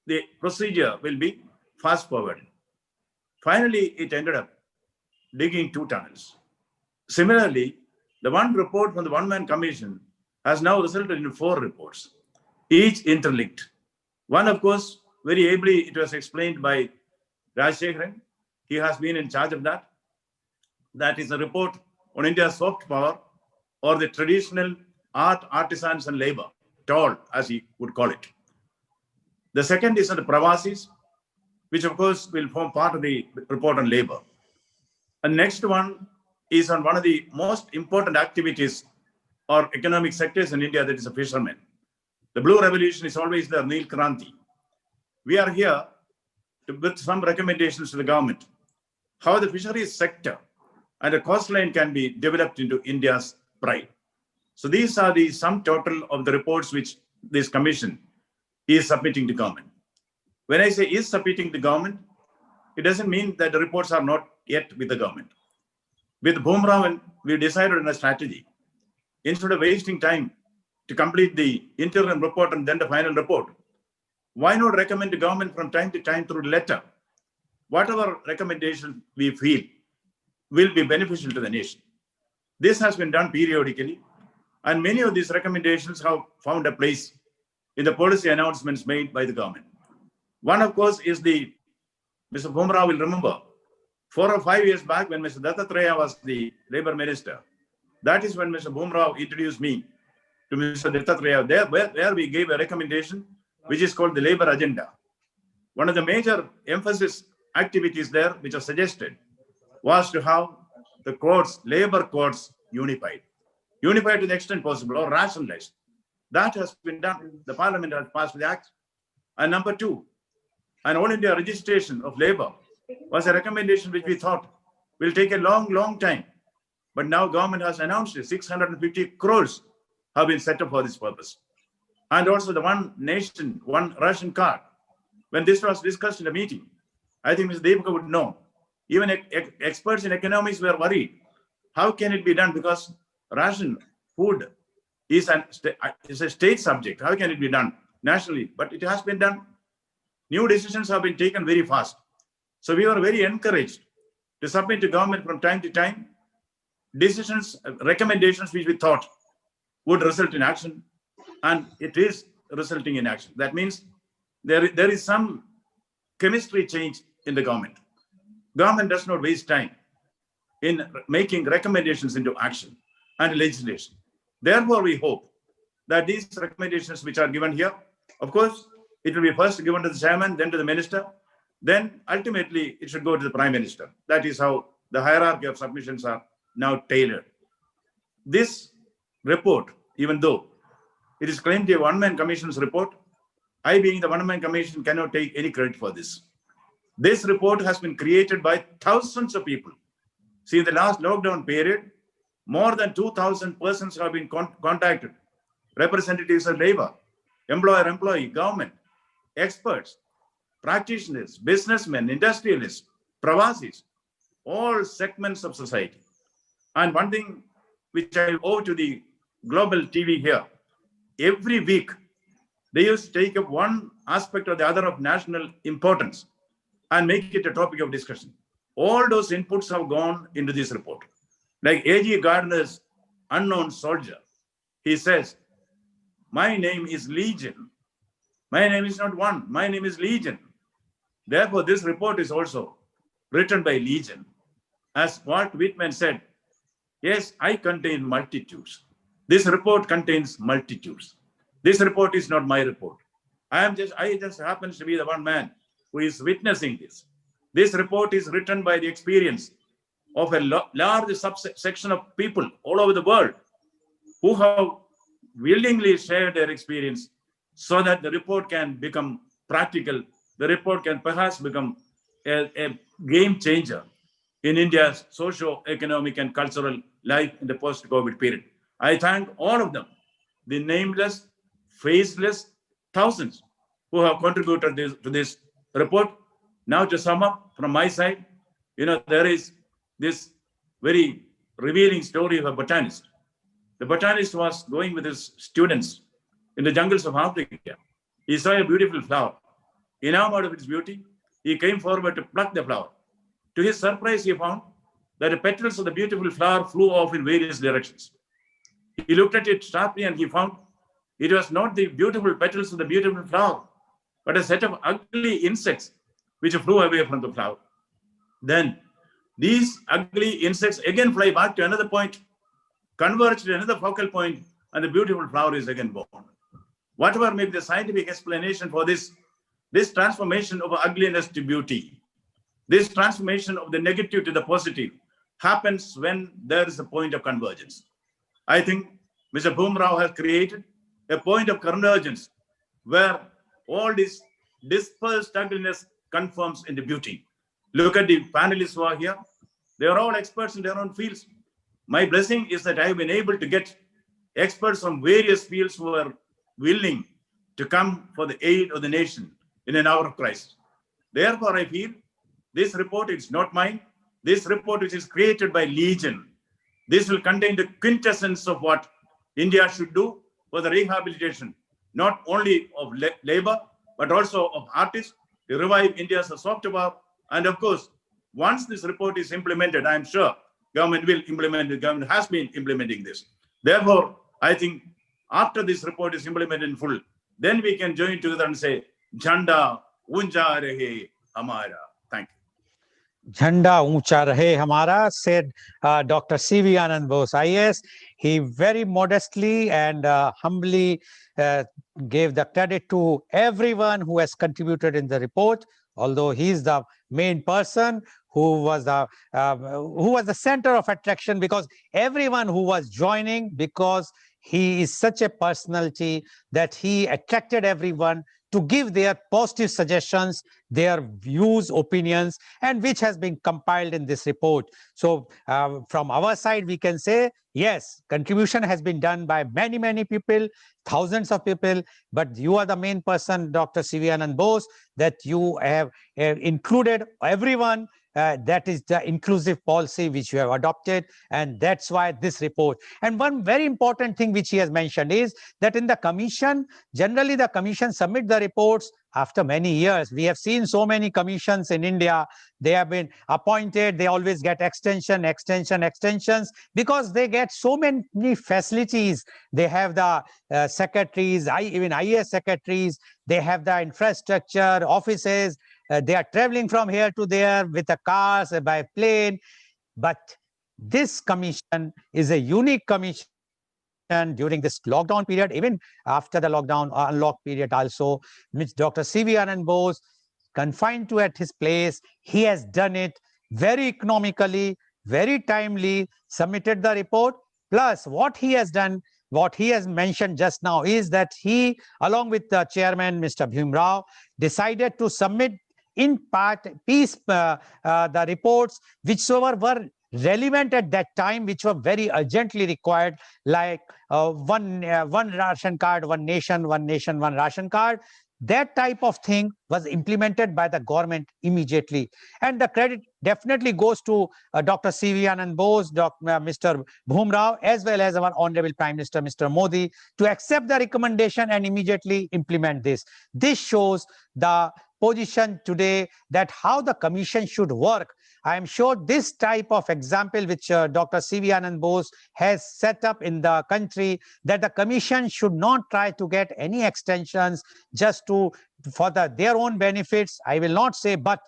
the procedure will be fast forward. Finally, it ended up digging 2 tunnels. Similarly, the one report from the one-man commission has now resulted in 4 reports, each interlinked. One, of course, very ably, it was explained by Rajshekharan. He has been in charge of that. That is a report on India's soft power, or the traditional art, artisans, and labor, TOL, as he would call it. The second is on the Pravasis, which of course will form part of the report on labor. And next one is on one of the most important activities or economic sectors in India, that is a fisherman. The Blue Revolution is always the Neel Kranti. We are here with some recommendations to the government, how the fisheries sector and the coastline can be developed into India's pride. So these are the sum total of the reports which this commission is submitting to government. When I say is submitting to government, it doesn't mean that the reports are not yet with the government. With Bhumrao, we decided on a strategy. Instead of wasting time to complete the interim report and then the final report, why not recommend to government from time to time through letter whatever recommendation we feel will be beneficial to the nation. This has been done periodically, and many of these recommendations have found a place in the policy announcements made by the government. One, of course, is Mr. Bhumrao will remember, 4 or 5 years back when Mr. Dattatreya was the labor minister, that is when Mr. Bhumrao introduced me to Mr. Dattatreya, where we gave a recommendation which is called the labor agenda. One of the major emphasis activities there which are suggested was to have the courts, labor courts, unified to the extent possible or rationalized. That has been done. The parliament has passed the act. And number 2, an all India registration of labor was a recommendation which we thought will take a long time. But now government has announced it, 650 crores have been set up for this purpose. And also the one nation, one ration card. When this was discussed in a meeting, I think Mr. Devika would know, even experts in economics were worried. How can it be done? Because ration, food is a state subject. How can it be done nationally? But it has been done. New decisions have been taken very fast. So we were very encouraged to submit to government from time to time decisions, recommendations which we thought would result in action, and it is resulting in action. That means there is some chemistry change in the government. Government does not waste time in making recommendations into action and legislation. Therefore, we hope that these recommendations which are given here, of course, it will be first given to the chairman, then to the minister, then ultimately it should go to the prime minister. That is how the hierarchy of submissions are now tailored. This report, even though it is claimed to be a one-man commission's report, I, being the one-man commission, cannot take any credit for this. This report has been created by thousands of people. See, in the last lockdown period, more than 2,000 persons have been contacted. Representatives of labor, employer, employee, government, experts, practitioners, businessmen, industrialists, pravasis, all segments of society. And one thing which I owe to the global TV here, every week, they used to take up one aspect or the other of national importance and make it a topic of discussion. All those inputs have gone into this report. Like A.G. Gardner's Unknown Soldier, he says, my name is Legion. My name is not one, my name is Legion. Therefore, this report is also written by Legion. As Walt Whitman said, yes, I contain multitudes. This report contains multitudes. This report is not my report. I just happens to be the one man who is witnessing this. This report is written by the experience of a large subsection of people all over the world who have willingly shared their experience so that the report can become practical. The report can perhaps become a game changer in India's socio-economic and cultural life in the post-COVID period. I thank all of them, the nameless, faceless thousands who have contributed to this report. Now, to sum up from my side, there is this very revealing story of a botanist. The botanist was going with his students in the jungles of Africa. He saw a beautiful flower. Enamored of its beauty, he came forward to pluck the flower. To his surprise, he found that the petals of the beautiful flower flew off in various directions. He looked at it sharply and he found it was not the beautiful petals of the beautiful flower, but a set of ugly insects which flew away from the flower. Then these ugly insects again fly back to another point, converge to another focal point, and the beautiful flower is again born. Whatever may be the scientific explanation for this transformation of ugliness to beauty, this transformation of the negative to the positive happens when there is a point of convergence. I think Mr. Bhumrao has created a point of convergence where all this dispersed ugliness conforms into beauty. Look at the panelists who are here. They are all experts in their own fields. My blessing is that I have been able to get experts from various fields who are willing to come for the aid of the nation in an hour of Christ. Therefore, I feel this report is not mine. This report, which is created by Legion, this will contain the quintessence of what India should do for the rehabilitation, not only of labor, but also of artists, to revive India as a soft power. And of course, once this report is implemented, I'm sure government will implement it. Government has been implementing this. Therefore, I think after this report is implemented in full, then we can join together and say, Jhanda unja rahe hamara. Thank you. Jhanda uncha rahe hamara, said Dr. C.V. Anand Bose, IAS. He very modestly and humbly gave the credit to everyone who has contributed in the report, although he is the main person who was the center of attraction, because everyone who was joining, because he is such a personality that he attracted everyone to give their positive suggestions, their views, opinions, and which has been compiled in this report. So from our side, we can say, yes, contribution has been done by many, many people, thousands of people, but you are the main person, Dr. C.V. Anand Bose, that you have included everyone. That is the inclusive policy which you have adopted, and that's why this report. And one very important thing which he has mentioned is that in the commission, generally the commission submit the reports after many years. We have seen so many commissions in India. They have been appointed. They always get extensions, because they get so many facilities. They have the secretaries, even IAS secretaries. They have the infrastructure, offices. They are traveling from here to there with the cars, by plane. But this commission is a unique commission during this lockdown period, even after the lockdown unlock period also, which Dr. C.V. Anand Bose, confined to at his place, he has done it very economically, very timely, submitted the report. Plus, what he has done, what he has mentioned just now is that he, along with the chairman, Mr. Bhumrao, decided to submit in piece the reports whichever were relevant at that time, which were very urgently required, like one ration card, one nation, one ration card. That type of thing was implemented by the government immediately. And the credit definitely goes to Dr. C.V. Anand Bose, Mr. Bhumrao, as well as our Honorable Prime Minister, Mr. Modi, to accept the recommendation and immediately implement this. This shows the position today, that how the commission should work. I am sure this type of example which Dr. C.V. Anand Bose has set up in the country, that the commission should not try to get any extensions just for their own benefits, I will not say, but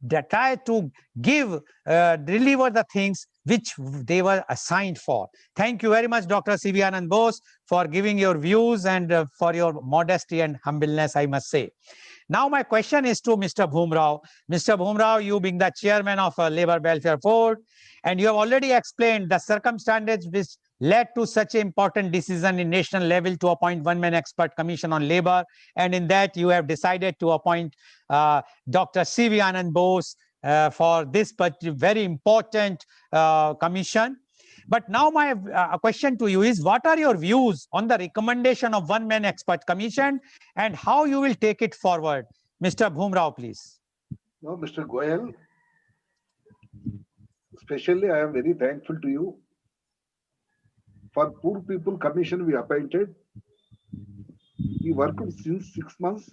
they try to deliver the things which they were assigned for. Thank you very much, Dr. C.V. Anand Bose, for giving your views and for your modesty and humbleness, I must say. Now, my question is to Mr. Bhumrao. Mr. Bhumrao, you being the chairman of Labour Welfare Board, and you have already explained the circumstances which led to such an important decision in national level to appoint one-man expert commission on labor. And in that, you have decided to appoint Dr. C.V. Anand Bose for this very important commission. But now my question to you is, what are your views on the recommendation of one-man expert commission and how you will take it forward? Mr. Bhumrao, please. No, Mr. Goel, especially I am very thankful to you for Poor People Commission we appointed. We worked since 6 months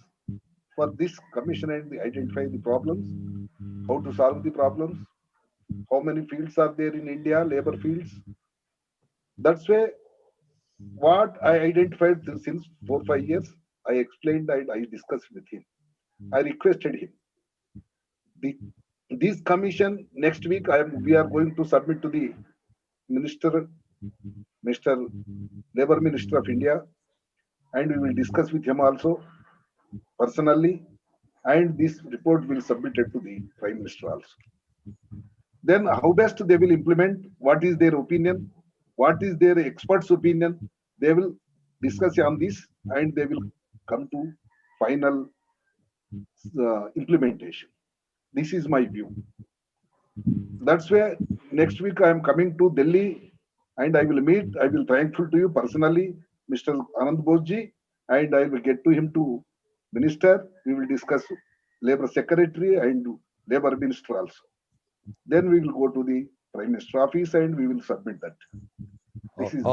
for this commission and identify the problems, how to solve the problems, how many fields are there in India, labor fields. That's why what I identified since 4-5 years, I explained and I discussed with him. I requested him. This commission next week we are going to submit to the Minister, Mr. Labour Minister of India, and we will discuss with him also personally, and this report will submit it to the Prime Minister also. Then how best they will implement, what is their opinion, what is their experts' opinion, they will discuss on this and they will come to final implementation. This is my view. That's why next week I am coming to Delhi and I will thankful to you personally, Mr. Anand Boji, and I will get to him to Minister. We will discuss Labour Secretary and Labour Minister also. Then we will go to the Prime Minister office and we will submit that. This is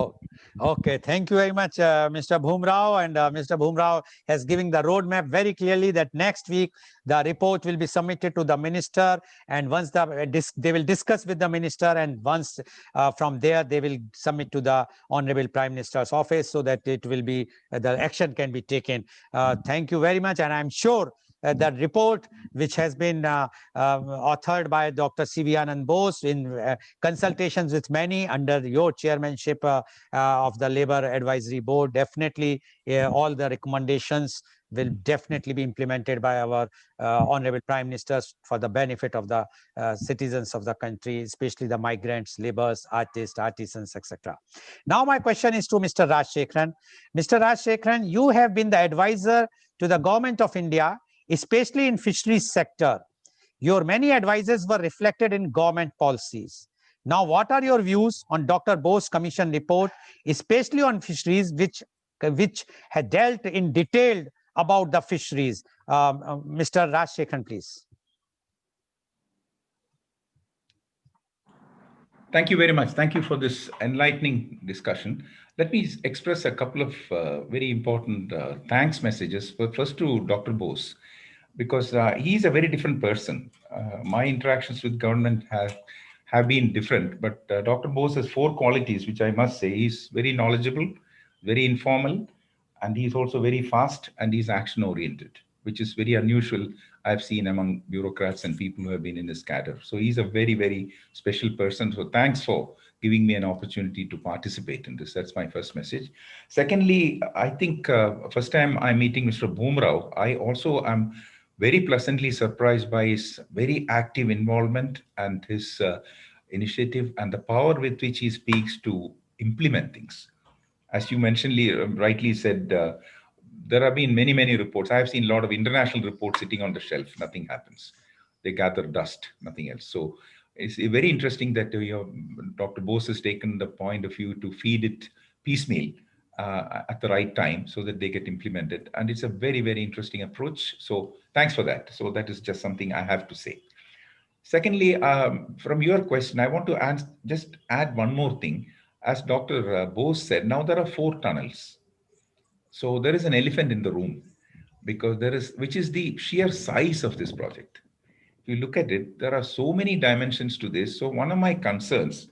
okay. Thank you very much, Mr. Bhumrao. And Mr. Bhumrao has given the roadmap very clearly that next week the report will be submitted to the minister, and once they will discuss with the minister, and once from there they will submit to the Honorable Prime Minister's office so that it will be the action can be taken. Thank you very much, and I'm sure that report, which has been authored by Dr. C.V. Anand Bose in consultations with many under your chairmanship of the Labour Advisory Board, definitely all the recommendations will definitely be implemented by our Honorable Prime Ministers for the benefit of the citizens of the country, especially the migrants, laborers, artists, artisans, etc. Now my question is to Mr. Rajshekharan. Mr. Rajshekharan, you have been the advisor to the Government of India, especially in fisheries sector. Your many advices were reflected in government policies. Now, what are your views on Dr. Bose Commission report, especially on fisheries, which had dealt in detail about the fisheries? Mr. Rajshekharan, please. Thank you very much. Thank you for this enlightening discussion. Let me express a couple of very important thanks messages. First to Dr. Bose, because he's a very different person. My interactions with government have been different, but Dr. Bose has 4 qualities, which I must say. He's very knowledgeable, very informal, and he's also very fast, and he's action-oriented, which is very unusual I've seen among bureaucrats and people who have been in this cadre. So he's a very, very special person. So thanks for giving me an opportunity to participate in this. That's my first message. Secondly, I think first time I'm meeting Mr. Bhumrao, I also am very pleasantly surprised by his very active involvement and his initiative and the power with which he speaks to implement things. As you mentioned, rightly said, there have been many, many reports. I've seen a lot of international reports sitting on the shelf. Nothing happens. They gather dust, nothing else. So it's very interesting that Dr. Bose has taken the point of view to feed it piecemeal at the right time so that they get implemented. And it's a very, very interesting approach. So thanks for that. So that is just something I have to say. Secondly, from your question, I want to just add one more thing. As Dr. Bose said, now there are 4 tunnels. So there is an elephant in the room, because which is the sheer size of this project. If you look at it, there are so many dimensions to this. So one of my concerns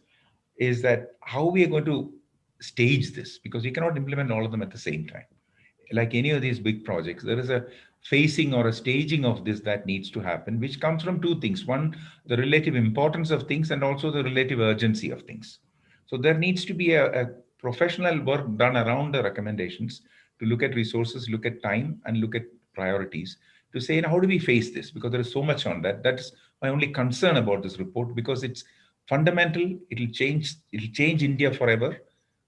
is that how we are going to stage this, because we cannot implement all of them at the same time. Like any of these big projects, there is a phasing or a staging of this that needs to happen, which comes from 2 things. One, the relative importance of things, and also the relative urgency of things. So there needs to be a professional work done around the recommendations to look at resources, look at time, and look at priorities to say, how do we face this? Because there is so much on that. That's my only concern about this report, because it's fundamental. It'll change India forever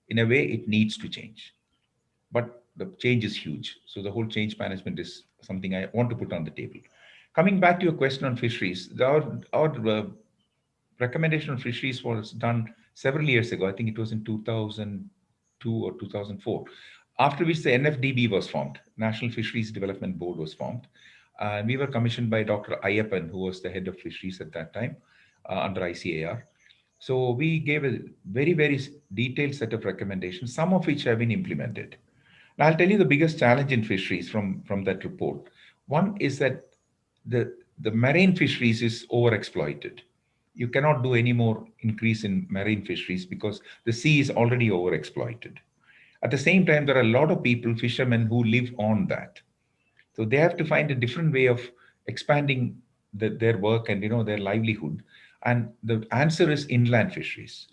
in a way it needs to change. But the change is huge. So the whole change management is something I want to put on the table. Coming back to your question on fisheries, our recommendation on fisheries was done several years ago. I think it was in 2002 or 2004, after which the NFDB was formed, National Fisheries Development Board was formed. And we were commissioned by Dr. Ayyappan, who was the head of fisheries at that time under ICAR. So we gave a very, very detailed set of recommendations, some of which have been implemented. Now, I'll tell you the biggest challenge in fisheries from that report. One is that the marine fisheries is overexploited. You cannot do any more increase in marine fisheries because the sea is already overexploited. At the same time, there are a lot of people, fishermen, who live on that. So they have to find a different way of expanding their work and their livelihood. And the answer is inland fisheries.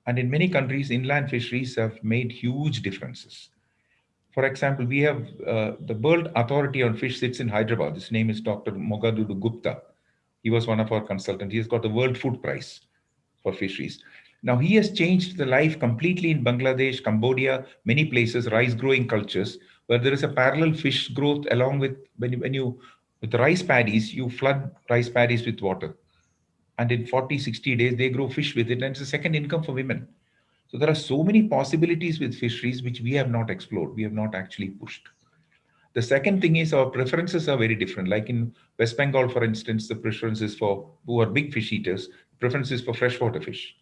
And in many countries, inland fisheries have made huge differences. For example, we have the World Authority on Fish sits in Hyderabad. His name is Dr. Mogadudu Gupta. He was one of our consultants. He has got the World Food Prize for fisheries. Now, he has changed the life completely in Bangladesh, Cambodia, many places, rice growing cultures, where there is a parallel fish growth along with with rice paddies, you flood rice paddies with water. And in 40, 60 days, they grow fish with it, and it's a second income for women. So there are so many possibilities with fisheries which we have not explored, we have not actually pushed. The second thing is our preferences are very different. Like in West Bengal, for instance, the preference is for who are big fish eaters, preference is for freshwater fish.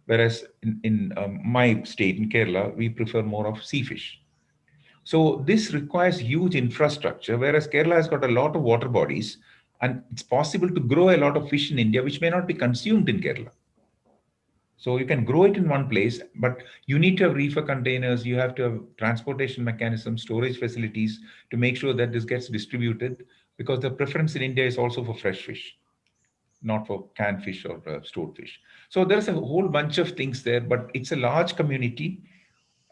Whereas in my state, in Kerala, we prefer more of sea fish. So this requires huge infrastructure, whereas Kerala has got a lot of water bodies, and it's possible to grow a lot of fish in India, which may not be consumed in Kerala. So you can grow it in one place, but you need to have reefer containers, you have to have transportation mechanisms, storage facilities to make sure that this gets distributed, because the preference in India is also for fresh fish, not for canned fish or stored fish. So there's a whole bunch of things there, but it's a large community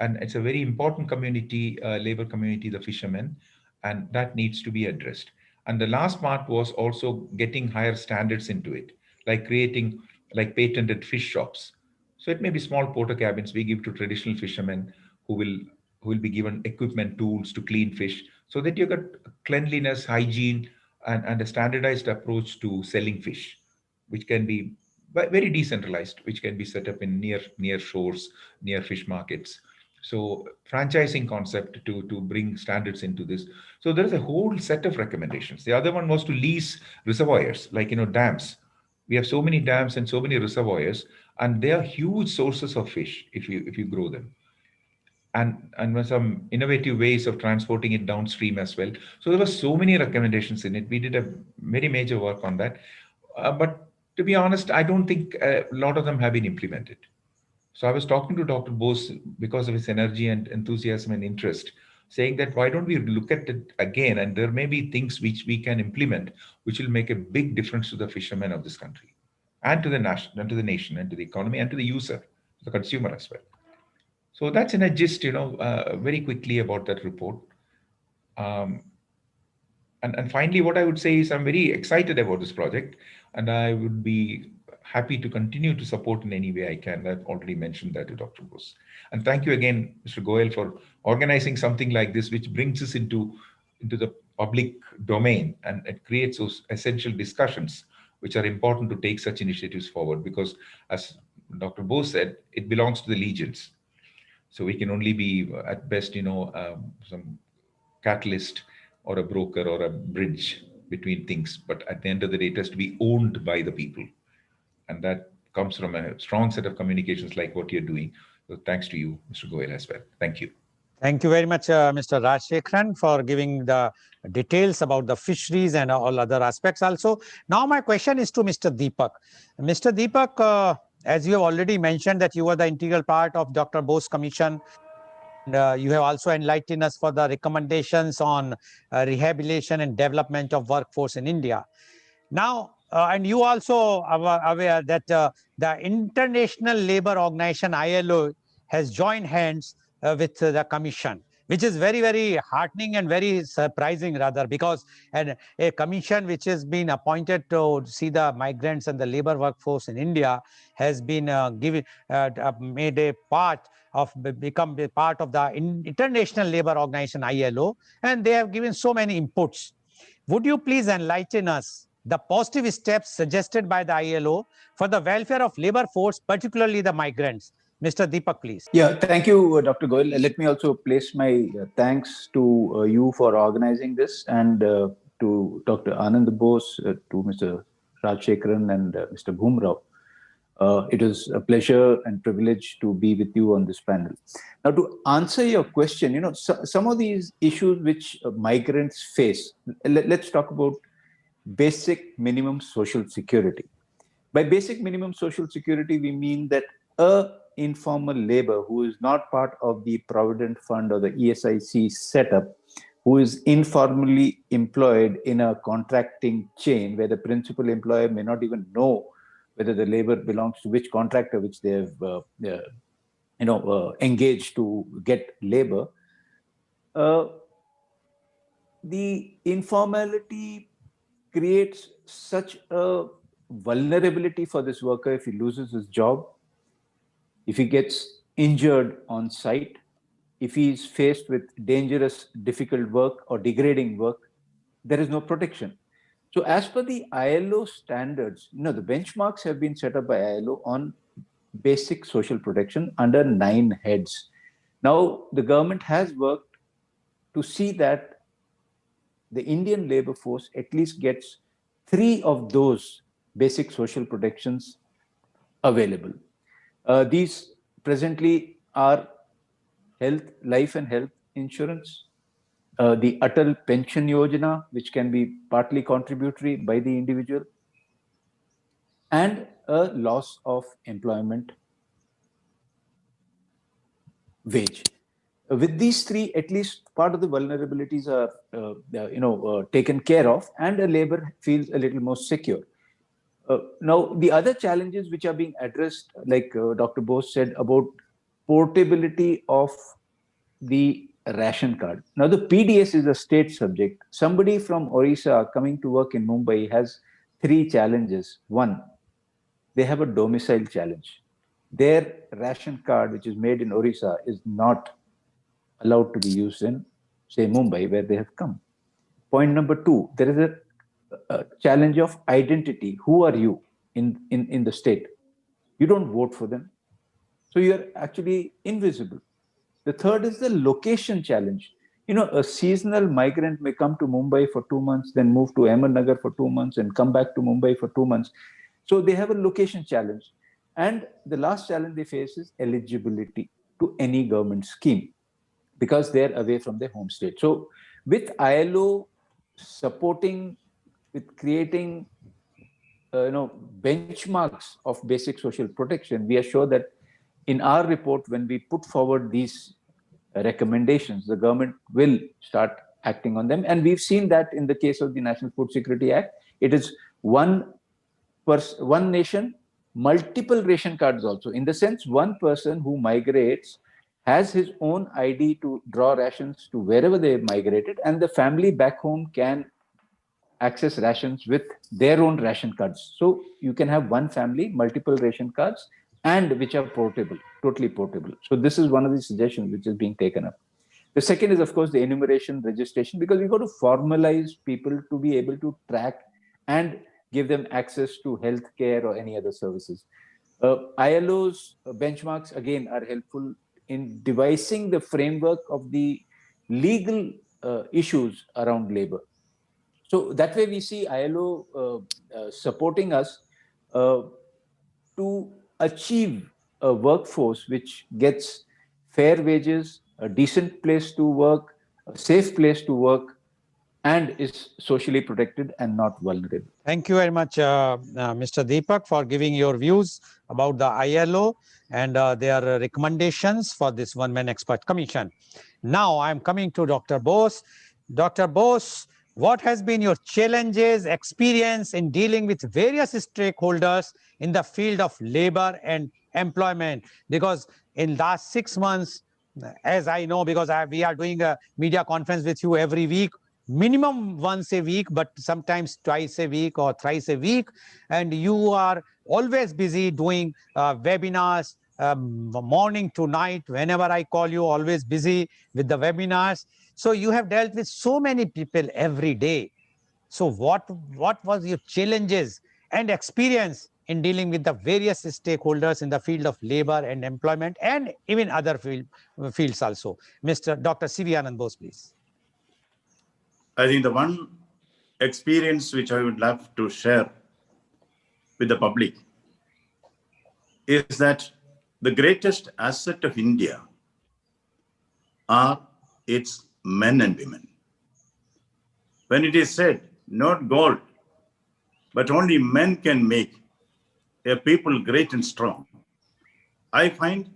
and it's a very important community, labor community, the fishermen, and that needs to be addressed. And the last part was also getting higher standards into it, like creating like patented fish shops. So it may be small porter cabins we give to traditional fishermen who will be given equipment, tools to clean fish, so that you get cleanliness, hygiene, and a standardized approach to selling fish, which can be very decentralized, which can be set up in near shores, near fish markets. So franchising concept to bring standards into this. So there is a whole set of recommendations. The other one was to lease reservoirs, like dams. We have so many dams and so many reservoirs, and they are huge sources of fish if you grow them. And with some innovative ways of transporting it downstream as well. So there were so many recommendations in it. We did a very major work on that. But to be honest, I don't think a lot of them have been implemented. So I was talking to Dr. Bose because of his energy and enthusiasm and interest, saying that why don't we look at it again? And there may be things which we can implement, which will make a big difference to the fishermen of this country, and to the nation, and to the economy, and to the user, the consumer as well. So that's in a gist, very quickly about that report. Um, and finally, what I would say is I'm very excited about this project, and I would be happy to continue to support in any way I can. I've already mentioned that to Dr. Bose. And thank you again, Mr. Goel, for organizing something like this, which brings us into the public domain, and it creates those essential discussions which are important to take such initiatives forward. Because as Dr. Bose said, it belongs to the legions. So we can only be at best, some catalyst or a broker or a bridge between things. But at the end of the day, it has to be owned by the people. And that comes from a strong set of communications like what you're doing. So thanks to you, Mr. Goel, as well. Thank you. Thank you very much, Mr. Rajshekharan, for giving the details about the fisheries and all other aspects also. Now my question is to Mr. Deepak. Mr. Deepak, as you have already mentioned that you were the integral part of Dr. Bose Commission, and you have also enlightened us for the recommendations on rehabilitation and development of workforce in India. Now, and you also are aware that the International Labour Organization, ILO, has joined hands with the Commission, which is very, very heartening and very surprising rather, because a commission which has been appointed to see the migrants and the labor workforce in India has been made a part of, become a part of the International Labour Organization, ILO, and they have given so many inputs. Would you please enlighten us the positive steps suggested by the ILO for the welfare of labor force, particularly the migrants? Mr. Deepak, please. Yeah, thank you, Dr. Goel. Let me also place my thanks to you for organizing this, and to Dr. Anand Bose, to Mr. Rajshekharan, and Mr. Bhumrao. It is a pleasure and privilege to be with you on this panel. Now, to answer your question, some of these issues which migrants face, let's talk about basic minimum social security. By basic minimum social security, we mean that informal labor who is not part of the Provident Fund or the ESIC setup who is informally employed in a contracting chain where the principal employer may not even know whether the labor belongs to which contractor which they have engaged to get labor. The informality creates such a vulnerability for this worker if he loses his job, if he gets injured on site, if he is faced with dangerous, difficult work or degrading work, there is no protection. So as per the ILO standards, the benchmarks have been set up by ILO on basic social protection under 9 heads. Now, the government has worked to see that the Indian labor force at least gets 3 of those basic social protections available. These presently are life and health insurance, the Atal Pension Yojana, which can be partly contributory by the individual, and a loss of employment wage. With these 3, at least part of the vulnerabilities are taken care of, and a labor feels a little more secure. Now, the other challenges which are being addressed, like Dr. Bose said, about portability of the ration card. Now, the PDS is a state subject. Somebody from Orissa coming to work in Mumbai has 3 challenges. 1, they have a domicile challenge. Their ration card, which is made in Orissa, is not allowed to be used in, say, Mumbai, where they have come. Point number 2, there is a challenge of identity. Who are you in the state? You don't vote for them. So you're actually invisible. The third is the location challenge. A seasonal migrant may come to Mumbai for 2 months, then move to Ahmednagar for 2 months and come back to Mumbai for 2 months. So they have a location challenge. And the last challenge they face is eligibility to any government scheme because they're away from their home state. So with ILO supporting, with creating benchmarks of basic social protection, we are sure that in our report, when we put forward these recommendations, the government will start acting on them. And we've seen that in the case of the National Food Security Act, it is one nation, multiple ration cards also. In the sense, one person who migrates has his own ID to draw rations to wherever they migrated, and the family back home can access rations with their own ration cards. So you can have one family, multiple ration cards, and which are portable, totally portable. So this is one of the suggestions which is being taken up. The second is, of course, the enumeration registration, because we've got to formalize people to be able to track and give them access to healthcare or any other services. ILO's benchmarks, again, are helpful in devising the framework of the legal issues around labor. So that way we see ILO supporting us to achieve a workforce which gets fair wages, a decent place to work, a safe place to work, and is socially protected and not vulnerable. Thank you very much, Mr. Deepak, for giving your views about the ILO and their recommendations for this one-man expert commission. Now I'm coming to Dr. Bose. Dr. Bose, what has been your challenges, experience in dealing with various stakeholders in the field of labor and employment? Because in last 6 months, as I know, because we are doing a media conference with you every week, minimum once a week, but sometimes twice a week or thrice a week. And you are always busy doing webinars, morning to night. Whenever I call you, always busy with the webinars. So you have dealt with so many people every day. So what was your challenges and experience in dealing with the various stakeholders in the field of labor and employment and even other fields also? Dr. C.V. Anand Bose, please. I think the one experience which I would love to share with the public is that the greatest asset of India are its men and women. When it is said, not gold, but only men can make a people great and strong, I find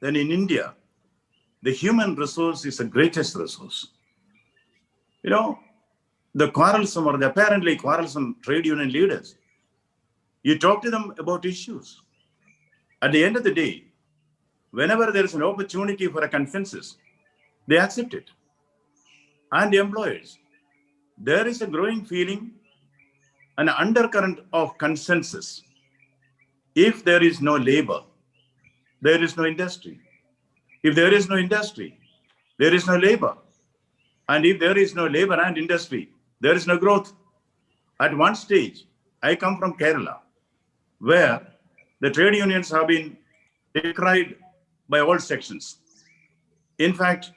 that in India, the human resource is the greatest resource. the quarrelsome or the apparently quarrelsome trade union leaders. You talk to them about issues. At the end of the day, whenever there is an opportunity for a consensus, they accept it. And the employers, there is a growing feeling, an undercurrent of consensus. If there is no labor, there is no industry. If there is no industry, there is no labor. And if there is no labor and industry, there is no growth. At one stage, I come from Kerala, where the trade unions have been decried by all sections. In fact,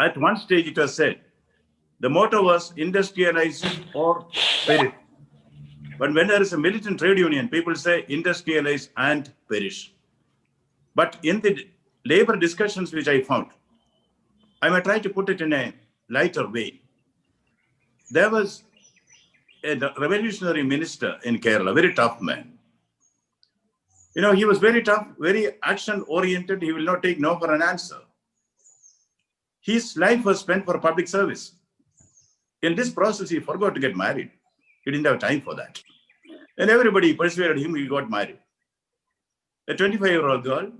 at one stage it was said, the motto was industrialize or perish. But when there is a militant trade union, people say industrialize and perish. But in the labor discussions which I found, I may try to put it in a lighter way. There was a revolutionary minister in Kerala, very tough man. He was very tough, very action-oriented. He will not take no for an answer. His life was spent for public service. In this process, he forgot to get married. He didn't have time for that. And everybody persuaded him, he got married. A 25-year-old girl.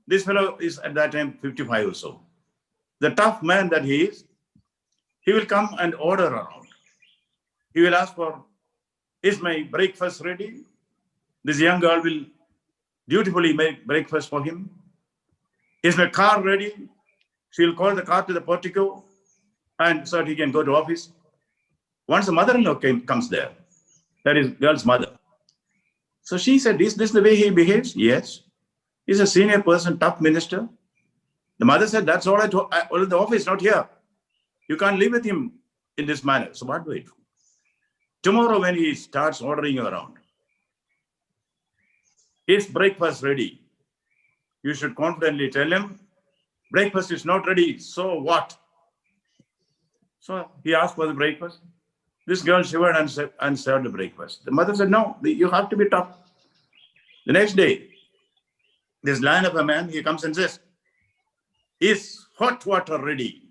This fellow is at that time 55 or so. The tough man that he is, he will come and order around. He will ask for, is my breakfast ready? This young girl will dutifully make breakfast for him. Is my car ready? She will call the car to the portico and so that he can go to office. Once the mother-in-law comes there, that is girl's mother. So she said, is this the way he behaves? Yes. He's a senior person, tough minister. The mother said, that's all the office, not here. You can't live with him in this manner. So what do I do? Tomorrow when he starts ordering you around, is breakfast ready? You should confidently tell him, breakfast is not ready, so what? So he asked for the breakfast. This girl shivered and served the breakfast. The mother said, no, you have to be tough. The next day, this lion of a man, he comes and says, is hot water ready?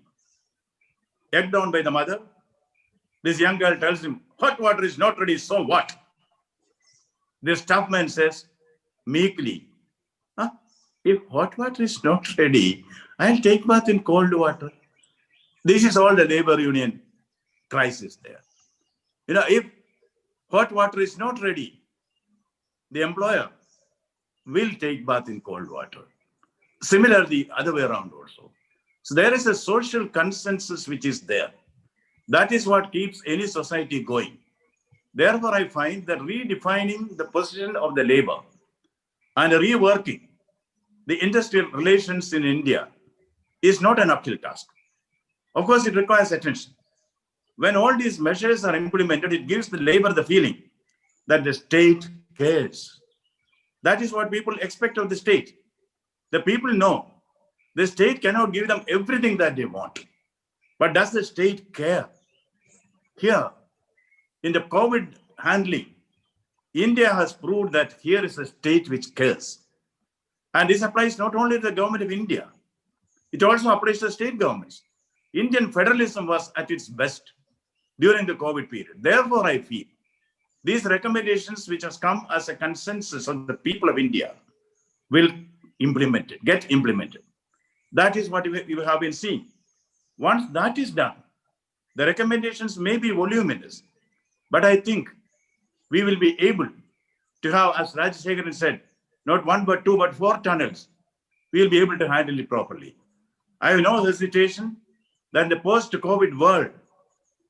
Egged on by the mother, this young girl tells him, hot water is not ready, so what? This tough man says, meekly, if hot water is not ready, I'll take bath in cold water. This is all the labor union crisis there. If hot water is not ready, the employer will take bath in cold water. Similarly, other way around also. So there is a social consensus which is there. That is what keeps any society going. Therefore, I find that redefining the position of the labor and reworking the industrial relations in India is not an uphill task. Of course, it requires attention. When all these measures are implemented, it gives the labor the feeling that the state cares. That is what people expect of the state. The people know the state cannot give them everything that they want. But does the state care? Here, in the COVID handling, India has proved that here is a state which cares. And this applies not only to the government of India, it also applies to state governments. Indian federalism was at its best during the COVID period. Therefore, I feel these recommendations, which has come as a consensus of the people of India, will get implemented. That is what we have been seeing. Once that is done, the recommendations may be voluminous, but I think we will be able to have, as Rajashekharan said, not one, but two, but 4 tunnels. We will be able to handle it properly. I have no hesitation that in the post-COVID world,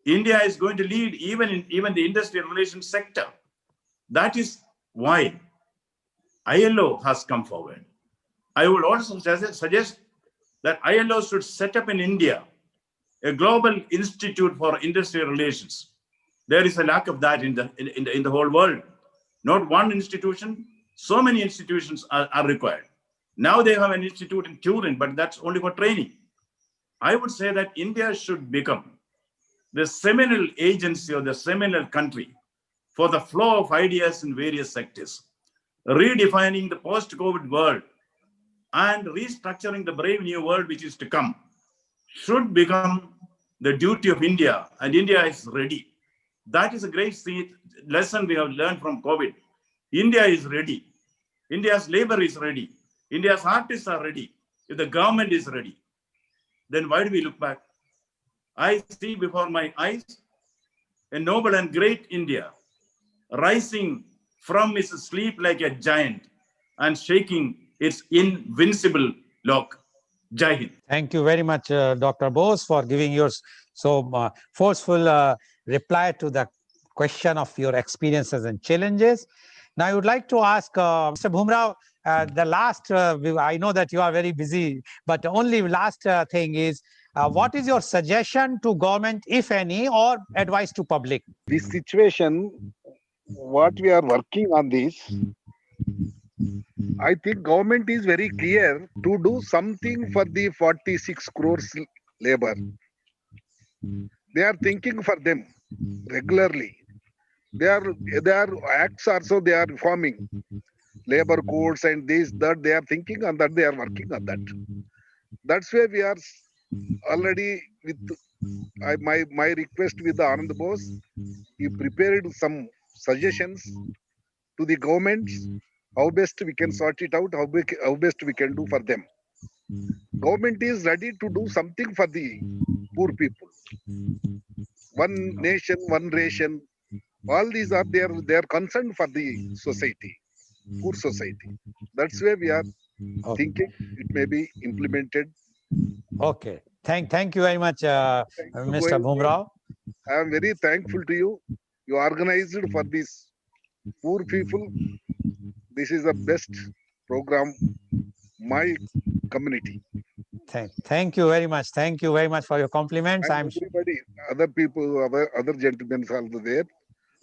India is going to lead even in the industrial relations sector. That is why ILO has come forward. I would also suggest that ILO should set up in India a global institute for industrial relations. There is a lack of that in the whole world. Not one institution, so many institutions are required. Now they have an institute in Turin, but that's only for training. I would say that India should become the seminal agency or the seminal country for the flow of ideas in various sectors, redefining the post-COVID world and restructuring the brave new world which is to come should become the duty of India, and India is ready. That is a great lesson we have learned from COVID. India is ready. India's labor is ready. India's artists are ready. If the government is ready, then why do we look back? I see before my eyes a noble and great India rising from its sleep like a giant and shaking its invincible lock. Jai Hind. Thank you very much, Dr. Bose, for giving your so forceful reply to the question of your experiences and challenges. Now, I would like to ask Mr. Bhumrao, the last, I know that you are very busy, but only last thing is, what is your suggestion to government, if any, or advice to public? This situation, what we are working on this, I think government is very clear to do something for the 46 crores labor. They are thinking for them regularly. Their acts also they are reforming. Labor codes and this, that, they are thinking on that, they are working on that. That's why we are already with my request with the Anand Bose. He prepared some suggestions to the governments, how best we can sort it out, how best we can do for them. Government is ready to do something for the poor people. One nation, one ration. All these are their concern for the society, poor society. That's where we are thinking it may be implemented. Okay. Thank you very much, Mr. Bhumrao. I am very thankful to you. You organized for these poor people. This is the best program, my community. Thank you very much. Thank you very much for your compliments. And everybody, other people, other gentlemen are also there.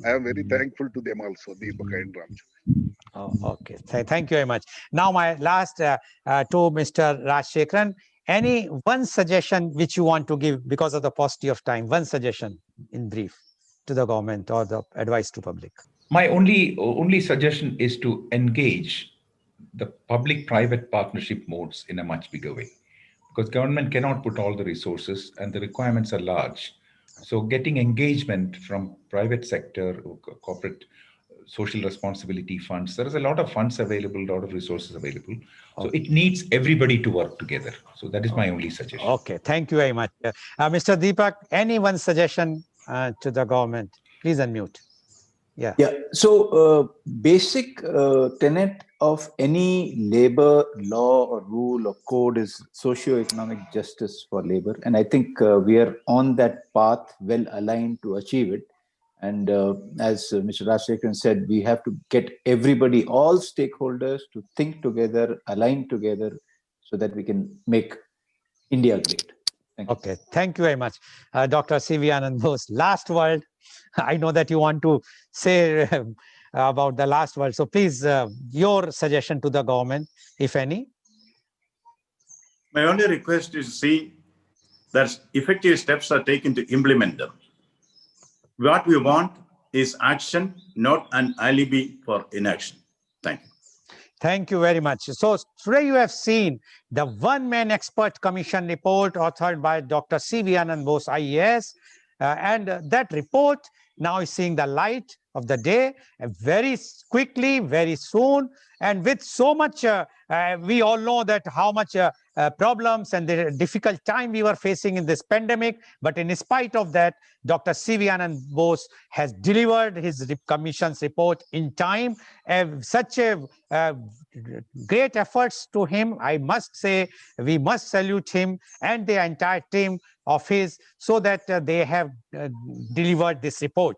I am very thankful to them also, Deepak and Ramchandra. Oh, okay. Thank you very much. Now, my last to Mr. Rajshekharan, any one suggestion which you want to give because of the paucity of time, one suggestion in brief to the government or the advice to public. My only suggestion is to engage the public-private partnership modes in a much bigger way, because government cannot put all the resources and the requirements are large. So getting engagement from private sector, corporate social responsibility funds, there is a lot of funds available, a lot of resources available. So it needs everybody to work together. So that is my only suggestion. Okay, thank you very much. Mr. Deepak, any one suggestion to the government? Please unmute. Yeah. So basic tenet of any labor law or rule or code is socio-economic justice for labor. And I think we are on that path, well aligned to achieve it. And as Mr. Rajshekharan said, we have to get everybody, all stakeholders to think together, align together so that we can make India great. Thank you. Okay, thank you very much. Dr. C.V. Anand Bose, last word. I know that you want to say about the last word. So please, your suggestion to the government, if any. My only request is to see that effective steps are taken to implement them. What we want is action, not an alibi for inaction. Thank you. Thank you very much. So today you have seen the one-man expert commission report authored by Dr. C.V. Anand Bose, IAS. And that report now is seeing the light of the day very quickly, very soon. And with so much, we all know that how much problems and the difficult time we were facing in this pandemic. But in spite of that, Dr. C.V. Anand Bose has delivered his commission's report in time. Such a great efforts to him. I must say, we must salute him and the entire team of his so that they have delivered this report.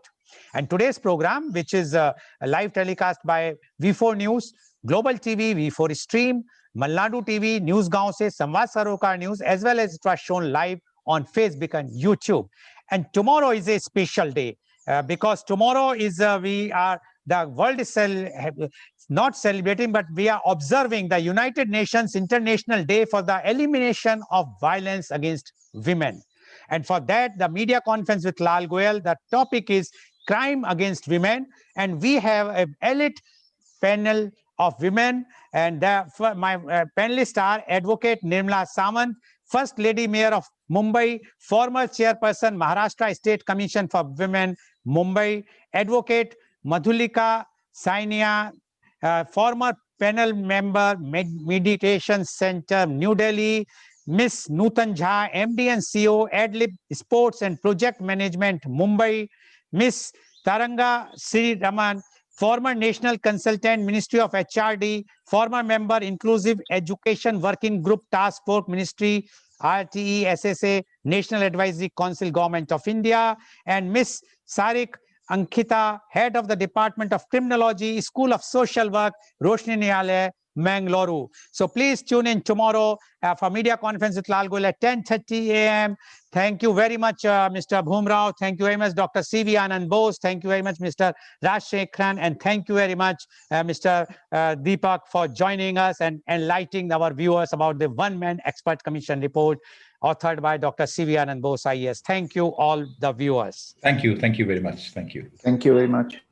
And today's program, which is a live telecast by V4 News, Global TV, V4 Stream, Malnadu TV, News Gaon se, Samvad Sarokar News, as well as it was shown live on Facebook and YouTube. And tomorrow is a special day because tomorrow is the world is not celebrating, but we are observing the United Nations International Day for the Elimination of Violence Against Women. And for that, the media conference with Lal Goel, the topic is crime against women. And we have an elite panel of women. And my panelists are Advocate Nirmala Samant, First Lady Mayor of Mumbai, former Chairperson, Maharashtra State Commission for Women, Mumbai, Advocate Madhulika Sainia, former panel member, Meditation Center, New Delhi, Miss Nutan Jha, MD and CEO, Adlib Sports and Project Management, Mumbai, Miss Taranga Sri Raman, former National Consultant, Ministry of HRD, former member, Inclusive Education Working Group Task Force Ministry, RTE, SSA, National Advisory Council, Government of India, and Miss Sarik Ankita, Head of the Department of Criminology, School of Social Work, Roshni Nyale, Mangalore. So please tune in tomorrow for media conference with Lal Goel at 10:30 a.m. Thank you very much, Mr. Bhumrao. Thank you very much, Dr. C.V. Anand Bose. Thank you very much, Mr. Rajshekharan. And thank you very much, Mr. Deepak, for joining us and enlightening our viewers about the one-man expert commission report authored by Dr. C.V. Anand Bose, IAS. Thank you, all the viewers. Thank you. Thank you very much. Thank you. Thank you very much.